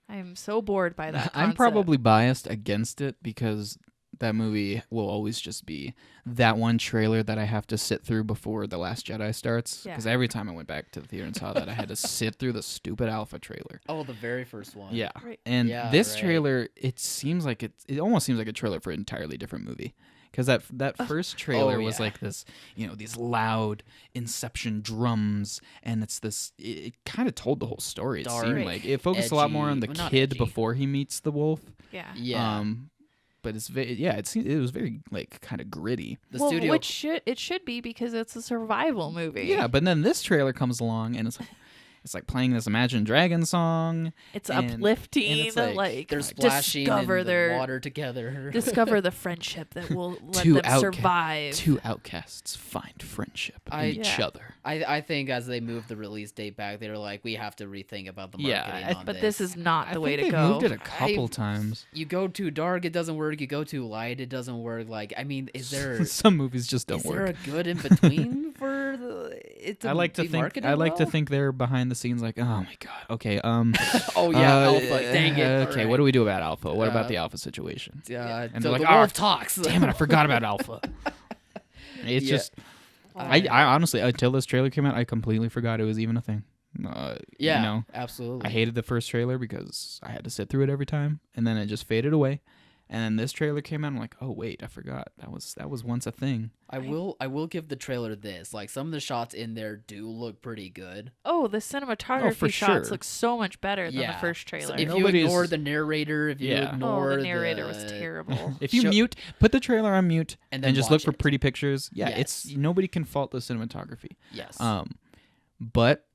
I'm so bored by that I'm concept. probably biased against it because that movie will always just be that one trailer that I have to sit through before The Last Jedi starts. Yeah. Because every time I went back to the theater and saw that, I had to sit through the stupid Alpha trailer. Oh, the very first one. Yeah. Right. And Yeah, this right. trailer, it almost seems like a trailer for an entirely different movie. Because that first trailer was yeah. like this, these loud Inception drums, and it kind of told the whole story. It Dark, seemed like it focused a lot more on the edgy. Well, not kid edgy. before he meets the wolf. Yeah. Yeah. But it was very like kind of gritty. The well, studio. which it should be because it's a survival movie. Yeah, but then this trailer comes along and it's like playing this Imagine Dragons song. It's and uplifting. it's like- They're splashing in discover the water together. discover the friendship that will let Two them survive. Two outcasts find friendship in each Yeah. other. I think as they moved the release date back, they were like, we have to rethink about the Yeah, marketing on But this is not I the way think to they go. moved it a couple I've- times. You go too dark, it doesn't work. You go too light, it doesn't work. Like, I mean, is there Some movies just don't is there work. a good in between for it to I like to be think marketed I like to well? think they're behind the scenes like, oh my god, okay, Oh yeah, Alpha. Dang it. Okay, what do we do about Alpha? What about Uh, the Alpha situation? And And so they're like, the "Oh, wolf talks. Damn it, I forgot about Alpha. It's Yeah. just I honestly, until this trailer came out, I completely forgot it was even a thing. Yeah, absolutely. I hated the first trailer because I had to sit through it every time, and then it just faded away. And then this trailer came out, I'm like, oh wait, I forgot that was once a thing. I will give the trailer this. Like, some of the shots in there do look pretty good. Oh, the cinematography for shots sure. look so much better than the Yeah. first So trailer. if you Nobody's- ignore the narrator, if you Yeah. ignore oh, the narrator was terrible. If you Show- put the trailer on mute And and, then just look watch for it. pretty pictures, yeah, it's Yes. nobody can fault the cinematography. Yes. But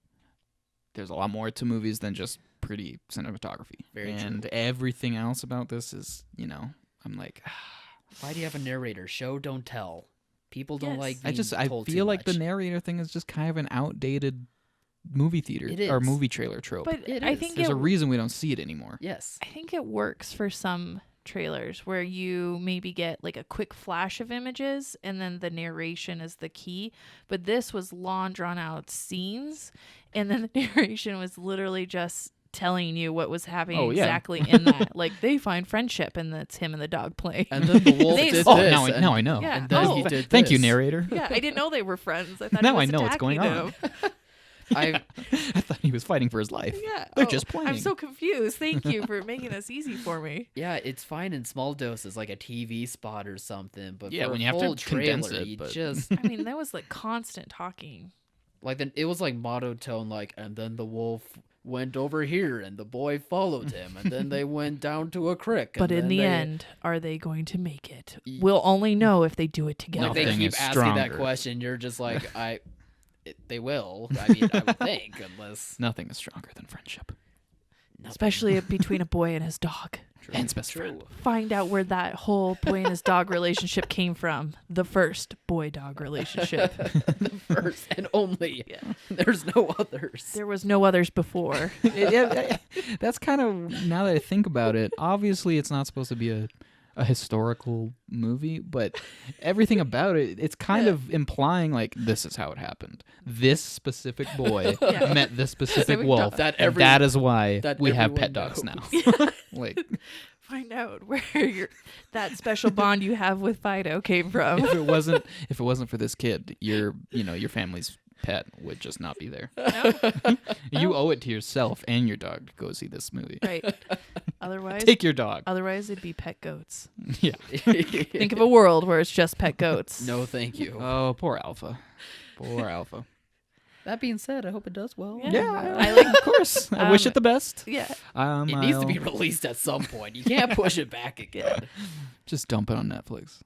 there's a lot more to movies than just pretty cinematography. Very true. and everything else about this is, I'm like, Why do you have a narrator? Show, don't tell. People don't Yes. like I being told feel too like the much. narrator thing is just kind of an outdated movie theater It or is. movie trailer trope. But It I is. think There's a reason we don't see it anymore. Yes. I think it works for some trailers where you maybe get like a quick flash of images and then the narration is the key. But this was long drawn out scenes, and then the narration was literally just telling you what was happening Oh, yeah. exactly in that. Like they find friendship and that's him and the dog play. And then the wolf They- did Oh, this. now and- I know. Yeah. And then Oh. he did Thank you, this. narrator. Yeah, I didn't know they were friends. I thought Now he was I know what's going attacking on. him. I I thought he was fighting for his life. Yeah. They're Oh, just playing. I'm so confused. Thank you for making this easy for me. yeah, it's fine in small doses, like a TV spot or something. But Yeah, for when a you have to full condense trailer, it, you but- just I mean, that was like constant talking. like then it was like monotone, like and then the wolf went over here and the boy followed him and then they went down to a creek. But and in then the they, end, are they going to make it? We'll only know if they do it together. Like they Nothing keep is asking that stronger. question, you're just like, they will. I mean, I would think, unless Nothing is stronger than friendship. Especially between a boy and his dog. True. And his best friend. Find out where that whole boy and his dog relationship came from. The first boy-dog relationship. The first and only. Yeah. There's no others. There was no others before. Yeah, that's kind of, now that I think about it, obviously it's not supposed to be a historical movie, but everything about it, it's kind of implying like this is how it happened. This specific boy Yeah. met this specific Specific wolf, dog. That and every- that is why that we have everyone pet dogs knows. now. Like, Find out where that special bond you have with Fido came from. if it wasn't for this kid, your family's pet would just not be there. You owe it to yourself and your dog to go see this movie. Right. Otherwise, Take your dog. otherwise it'd be pet goats. Yeah. Think of a world where it's just pet goats. No, thank you. Oh, poor Alpha. Poor Alpha. That being said, I hope it does well. Yeah. I like, of course. I wish Um, it the best. Yeah. It needs to be I'll released at some point. You can't push it back again. just dump it on Netflix.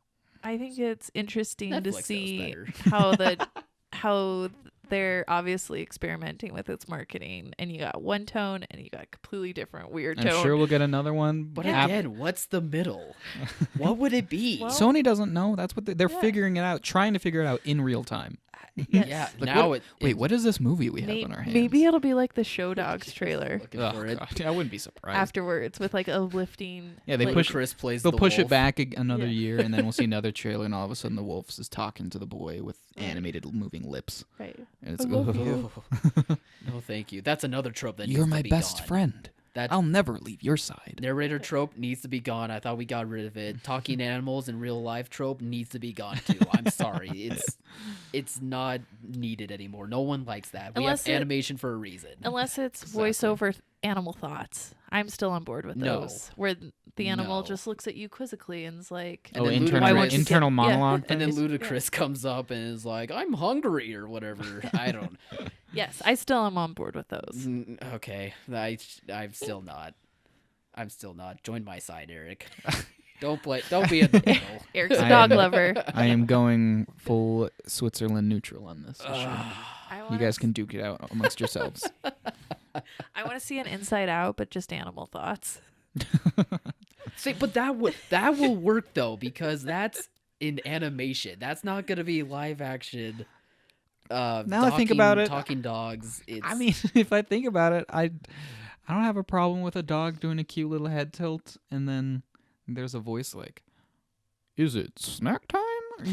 I think it's interesting to Netflix knows see better. how they're obviously experimenting with its marketing, and you got one tone and you got completely different weird I'm tone. sure we'll get another one. But Yeah. again, what's the middle? What would it be? Well- Sony doesn't know. That's what they're Yeah. figuring it out, trying to figure it out in real time. Yes. Yeah, Like, now Wait, what is this movie we have May- in our hands? maybe it'll be like the Show Dogs trailer Looking Oh, for it. God. I wouldn't be surprised. afterwards with like a lifting. Yeah, they like, push- Chris plays They'll the push it wolf. back another Yeah. year, and then we'll see another trailer, and all of a sudden the wolf is talking to the boy with animated moving lips. Right. And it's, I love you. No, thank you. That's another trope that You're needs my to be best gone. friend. That I'll never leave your side. narrator trope needs to be gone. I thought we got rid of it. Talking animals in real life trope needs to be gone too. I'm sorry. It's not needed anymore. No one likes that. We Unless have it- animation for a reason. Unless it's Exactly. voiceover animal thoughts. I'm still on board with No. those. Where the animal No. just looks at you quizzically and is like, And Oh, then internal, Ludacris- Why won't you internal get- monologue. And then things? Ludacris comes up and is like, "I'm hungry" or whatever. I don't. yes, I still am on board with those. Okay, I'm still not. I'm still not. Join my side, Eric. Don't be in the middle. Eric's a I dog am- lover. I am going full Switzerland neutral on this. issue. I You wanna guys can duke it out amongst yourselves. I want to see an Inside Out, but just animal thoughts. See, but that will work though because that's in animation. That's not gonna be live action. Now I think about it, talking dogs. It's, I mean, if I think about it, I don't have a problem with a dog doing a cute little head tilt, and then there's a voice like, "Is it snack time?"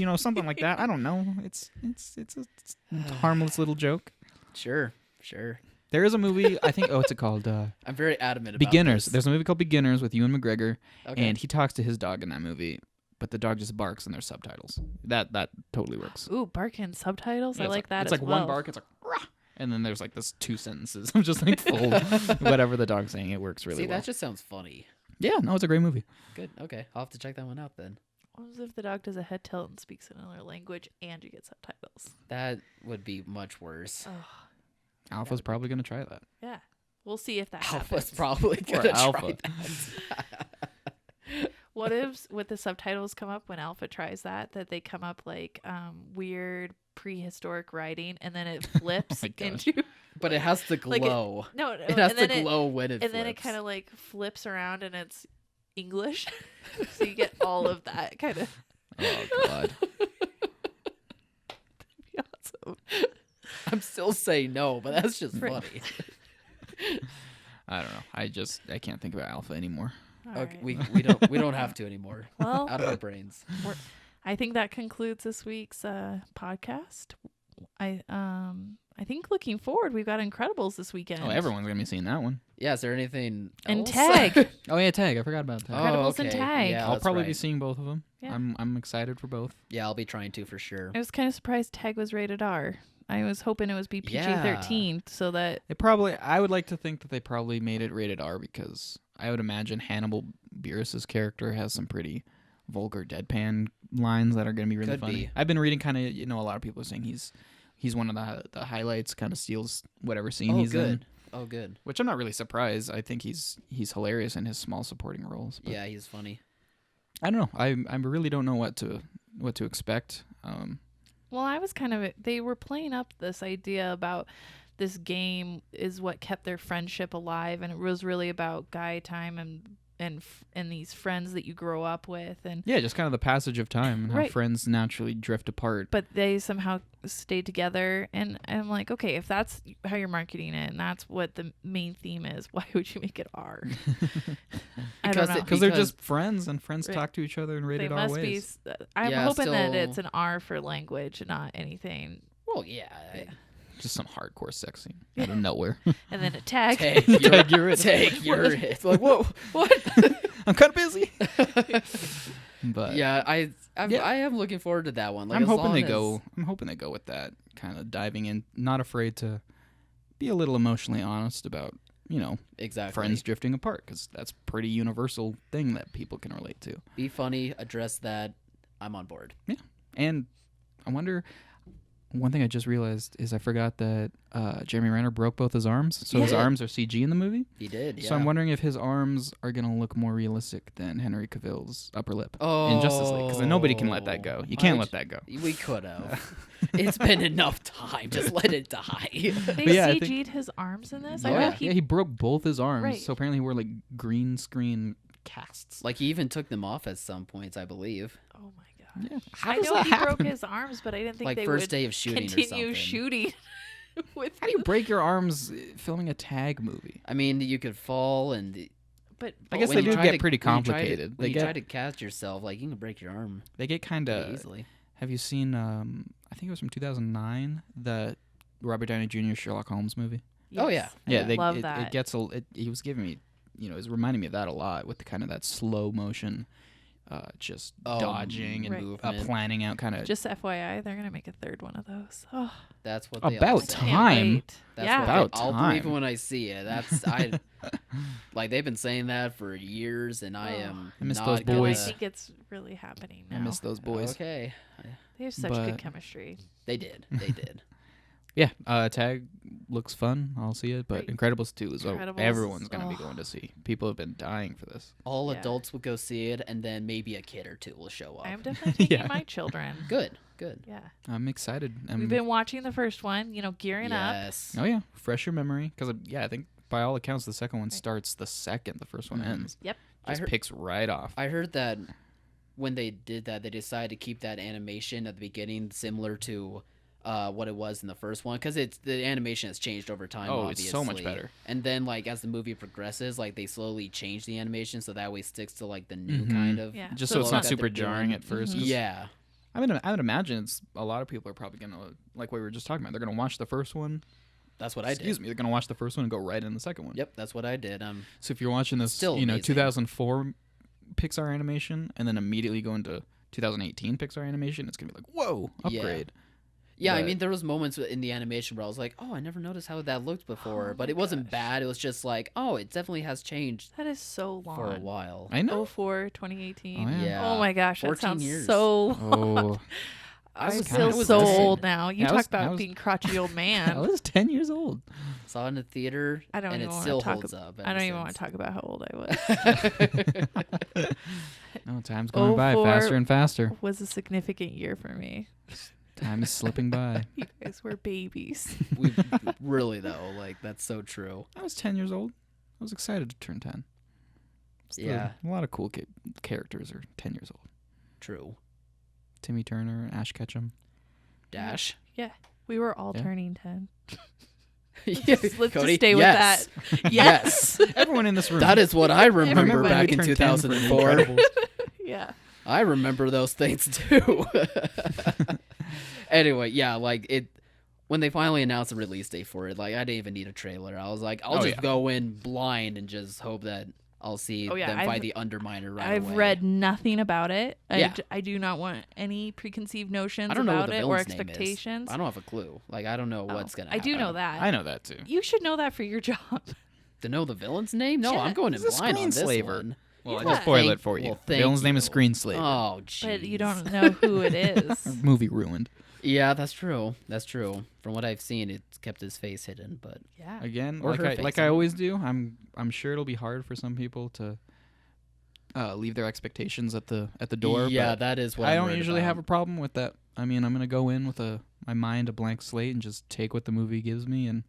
Or, something like that. I don't know. It's a harmless little joke. sure. There is a movie. I think. What's it called? I'm very adamant about Beginners. this. There's a movie called Beginners with Ewan McGregor, Okay. and he talks to his dog in that movie, but the dog just barks and there's subtitles. That totally works. Ooh, barking subtitles. Yeah, I it's like that. It's as like well. one bark. It's like, "Rah!" And then there's like this 2 sentences of just like full whatever the dog's saying. It works really See, well. that just sounds funny. Yeah, no, it's a great movie. Good. Okay, I'll have to check that one out then. What was if the dog does a head tilt and speaks in another language and you get subtitles? That would be much worse. Oh, Alpha's probably gonna try that. yeah. We'll see if that Alpha's happens. probably Poor gonna try Alpha. that. What if with the subtitles come up when Alpha tries that they come up like weird prehistoric writing and then it flips my gosh. into But it has to Like it- glow. no, It has and to then glow when it and then it flips. kind of like flips around and it's English. So you get all of that kind of Oh God. awesome. I'm still saying no, but that's just Right. funny. I don't know. I can't think about Alpha anymore. All Okay, right. we don't have to anymore. Well, Out of our brains. I think that concludes this week's podcast. I think looking forward, we've got Incredibles this weekend. Oh, everyone's gonna be seeing that one. Yeah, is there anything And else? Tag. Oh yeah, Tag. I forgot about Tag. Incredibles and okay. Tag. Yeah, I'll that's probably be right. seeing both of them. Yeah. I'm excited for both. Yeah, I'll be trying to for sure. I was kind of surprised Tag was rated R. I was hoping it was be PG-13 so that I would like to think that they probably made it rated R because I would imagine Hannibal Buress's character has some pretty vulgar deadpan lines that are going to be really Could funny. be. I've been reading kind of, a lot of people are saying he's one of the highlights, kind of steals whatever scene he's in. Oh, good. which I'm not really surprised. I think he's hilarious in his small supporting roles. But Yeah, he's funny. I don't know. I really don't know what to expect. Well, I was they were playing up this idea about this game is what kept their friendship alive, and it was really about guy time and these friends that you grow up with, and Yeah, just kind of the passage of time and how Right. friends naturally drift apart. but they somehow stayed together. And I'm like, okay, if that's how you're marketing it and that's what the main theme is, why would you make it R? I don't know. Because they're Because- just friends, and friends Right. talk to each other in They rated R must be. ways. I'm Yeah, hoping that still- it's an R for language, not anything. Well, yeah. Just some hardcore sex scene out of nowhere. And then a tag. Take Tag, you're it. Take your hit. Like, whoa, what? I'm kind of busy. But Yeah, I Yeah. am looking forward to that one. Like, I'm as hoping they long go. as- I'm hoping they go with that kind of diving in, not afraid to be a little emotionally honest about Exactly. friends drifting apart, because that's a pretty universal thing that people can relate to. Be funny. Address that. I'm on board. And I wonder. One thing I just realized is I forgot that Jeremy Renner broke both his arms, so his Yeah. arms are CG in the movie. He did. Yeah. So I'm wondering if his arms are gonna look more realistic than Henry Cavill's upper lip Oh, in Justice League, because nobody can let that go. You can't let that go. We could have. It's been enough time. Just let it die. They yeah, I CG'd his arms in this. Oh, I yeah. read Yeah, he broke both his arms. Right. So apparently he wore like green screen casts. Like he even took them off at some points, I believe. Oh my god. Yeah. I know he broke his arms, but I didn't think Like they first would day of shooting or continue something. shooting. With How do you break your arms filming a tag movie? I mean, you could fall and. But I guess when they you do try get to- pretty when you try to- complicated. When They you try get to cast yourself, like you can break your arm they get kind pretty of. easily. Have you seen? I think it was from 2009, the Robert Downey Jr. Sherlock Holmes movie. Oh, yeah. Yeah, I love it that. gets he was giving me, it was reminding me of that a lot with the kind of that slow motion, just dodging and Right. movement. planning out kind of. Just FYI, they're gonna make a third one of those. Oh, That's what they all About say. can't time. wait. That's yeah. what About I'll believe it time. when I see it. Like they've been saying that for years, and I am. I miss not those gonna- And I boys. think it's really happening now. I miss those boys. Okay, They have such But- good chemistry. they did. They did. Yeah, Tag looks fun. I'll see it, but Right. Incredibles 2 is what Incredibles, everyone's going to be oh. going to see. People have been dying for this. All Yeah. adults will go see it, and then maybe a kid or two will show up. I'm definitely taking Yeah. my children. Good. Good. Yeah. I'm excited. We've been watching the first one, gearing up. Yes. Oh yeah, fresh your memory, because I think by all accounts the second one Right. starts the second the first one Mhm. ends. Yep. I Just heard- picks right off. I heard that when they did that, they decided to keep that animation at the beginning similar to what it was in the first one, because the animation has changed over time. Oh, it's so much obviously. better. And then as the movie progresses, they slowly change the animation so that way it sticks to the new Mhm. kind of. Yeah. Just So so it's look not that super they're jarring doing. at 1st Mhm. 'cause Yeah. I would imagine it's a lot of people are probably gonna, like what we were just talking about. They're gonna watch the first one. That's what I did. Excuse me. They're gonna watch the first one and go right in the second one. Yep, that's what I did. So if you're watching this, Still amazing. 2004 Pixar animation, and then immediately go into 2018 Pixar animation, it's gonna be like, whoa, Yeah. upgrade. Yeah, I But- mean, there was moments in the animation where I was like, oh, I never noticed how that looked before, Oh but my it wasn't gosh. bad. It was just like, oh, it definitely has changed That is so long. for a while. I know. 04, 2018. Oh, yeah. Yeah. Oh my gosh, that 14 sounds years. so long. Oh, I was feel kinda so missing. old now. You Yeah, I talk was- about I was- being crotchety old I man. was 10 years old. Saw it in the theater, I don't and even it want still to talk. holds up. I don't even want to talk about how old I was. No, time's going by 04 faster and faster. Was a significant year for me. Time is slipping by. You guys were babies. We really though, that's so true. I was 10 years old. I was excited to turn 10. Still, Yeah. A lot of cool characters are 10 years old. True. Timmy Turner, Ash Ketchum. Dash. Yeah, we were all Yeah. turning 10. Yeah, Let's just Cody, stay with yes. that. Yes. Everyone in this room. That is what I remember Everybody back in turned 10 for 2004. Incredibles. Yeah. I remember those things too. Anyway, yeah, when they finally announced the release date for it, I didn't even need a trailer. I was like, I'll Oh, just yeah. go in blind and just hope that I'll see Oh, yeah, them I've- fight the Underminer right I've away. read nothing about it. Yeah. I do not want any preconceived notions I don't know what about the it or villain's name is. expectations. I don't have a clue. I don't know Oh, what's gonna I happen. do know that. I know that too. You should know that for your job. To know the villain's name? No, Yeah, I'm going in he's a blind on this screenslaver. one. Well, I Yeah. just spoil it Thank- for you. well, The villain's thank name is you. Screenslaver. Oh, jeez. But you don't know who it is. Movie ruined. Yeah, that's true. That's true. From what I've seen, it's kept his face hidden, but Yeah. Again, Or her like face, I always do, I'm sure it'll be hard for some people to leave their expectations at the door. yeah, but that is what I I'm don't worried usually have a about. problem with that. I mean, I'm gonna go in with my mind a blank slate and just take what the movie gives me. And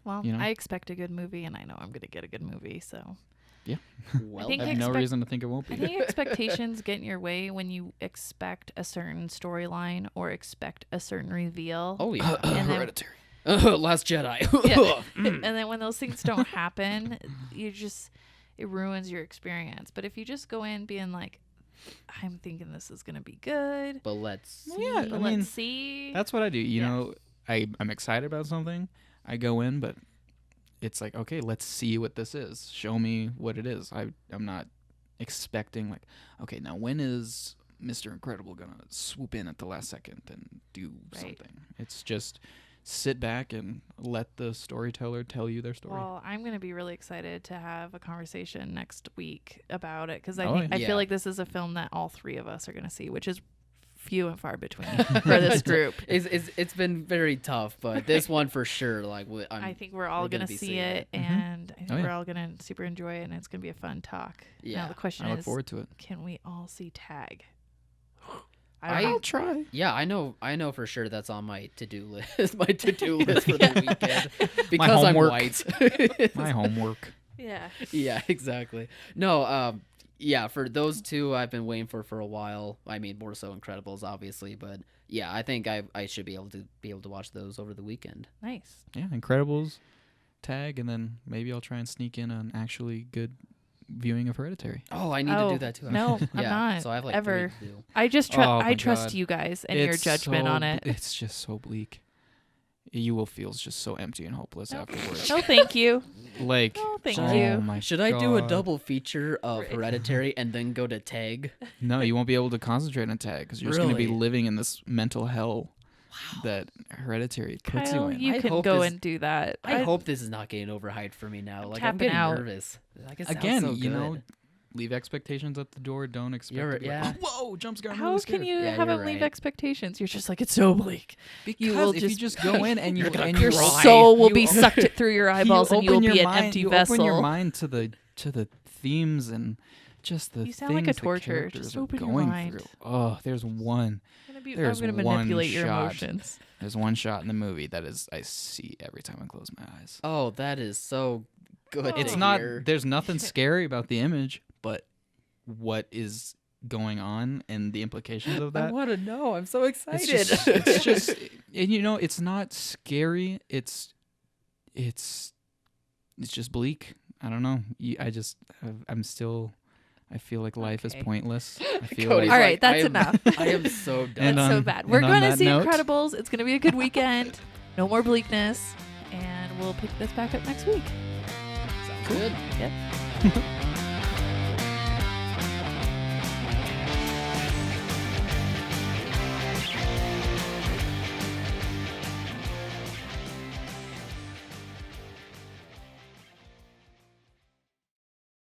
Well, you know. I expect a good movie, and I know I'm going to get a good movie. So Well, think I have no reason to think it won't I be. think expectations get in your way when you expect a certain storyline or expect a certain reveal. oh yeah, And then- Hereditary. Last Jedi. Yeah. And then when those things don't happen, it ruins your experience. But if you just go in being like, I'm thinking this is going to be good. But let's Well, yeah, But I mean, let's see. That's what I do. You Yeah. know, I'm excited about something. I go in, but it's like, okay, let's see what this is. Show me what it is. I'm not expecting like, okay, now when is Mr. Incredible gonna swoop in at the last second and do Right. something? It's just sit back and let the storyteller tell you their story. Well, I'm going to be really excited to have a conversation next week about it because Oh, I yeah. feel like this is a film that all three of us are going to see, which is few and far between for this group. It's been very tough, but this one for sure. Like I think we're all we're going gonna to be see seeing it, it. and I think Oh, yeah. we're all going to super enjoy it, and it's going to be a fun talk. Yeah. Now the question I look is, forward to it. can we all see Tag? I'll try. Yeah, I know for sure that's on my to-do list. My to-do list for the weekend because I'm homework. white. My homework. Yeah. Yeah, exactly. No, yeah, for those two I've been waiting for a while. I mean, more so Incredibles, obviously, but yeah, I think I should be able to watch those over the weekend. Nice. Yeah, Incredibles, Tag, and then maybe I'll try and sneak in an actually good viewing of Hereditary. Oh, I need to do that too. No, actually. I'm Yeah, not. so I have like ever. 3 to do. I just Oh my I trust God. you guys and your judgment on it. It's just so bleak. You will feel just so empty and hopeless afterwards. No, thank you. Like, No, thank oh you. my Should I do a God. double feature of Right. Hereditary and then go to Tag? No, you won't be able to concentrate on Tag because you're just going to be Really? living in this mental hell that Hereditary puts Kyle, you in. you I can hope go this- and do that. I hope this is not getting overhyped for me now. Like I'm tapping getting out. nervous. Like, it sounds Again, so you good. know, leave expectations at the door. Don't expect You're- to be like, yeah. oh, whoa, jump scare. I'm How really can scared. you Yeah, have you're them leave right. expectations? You're just like, it's so bleak. Because will if you just- just go in and you You're gonna and Your you cry. soul will you be o- sucked through your eyeballs, and you'll open your be an mind- empty you vessel. open your mind to the themes and just the You sound like a things the torture. characters Just are open your going mind. through. Oh, there's one. I'm There's going to one manipulate your shot. emotions. There's one shot in the movie that is I see every time I close my eyes. Oh, that is so good. It's to not. hear. There's nothing scary about the image, but what is going on and the implications of I that. want to know. I'm so excited. It's just, and you know, it's not scary. It's just bleak. I don't know. I feel like life is Okay. pointless. I feel Cody's All like right, that's I am, enough. I am so done. And That's so on- bad. We're and on going to that see note- Incredibles. It's going to be a good weekend. No more bleakness. And we'll pick this back up next week. Sounds good. Yep.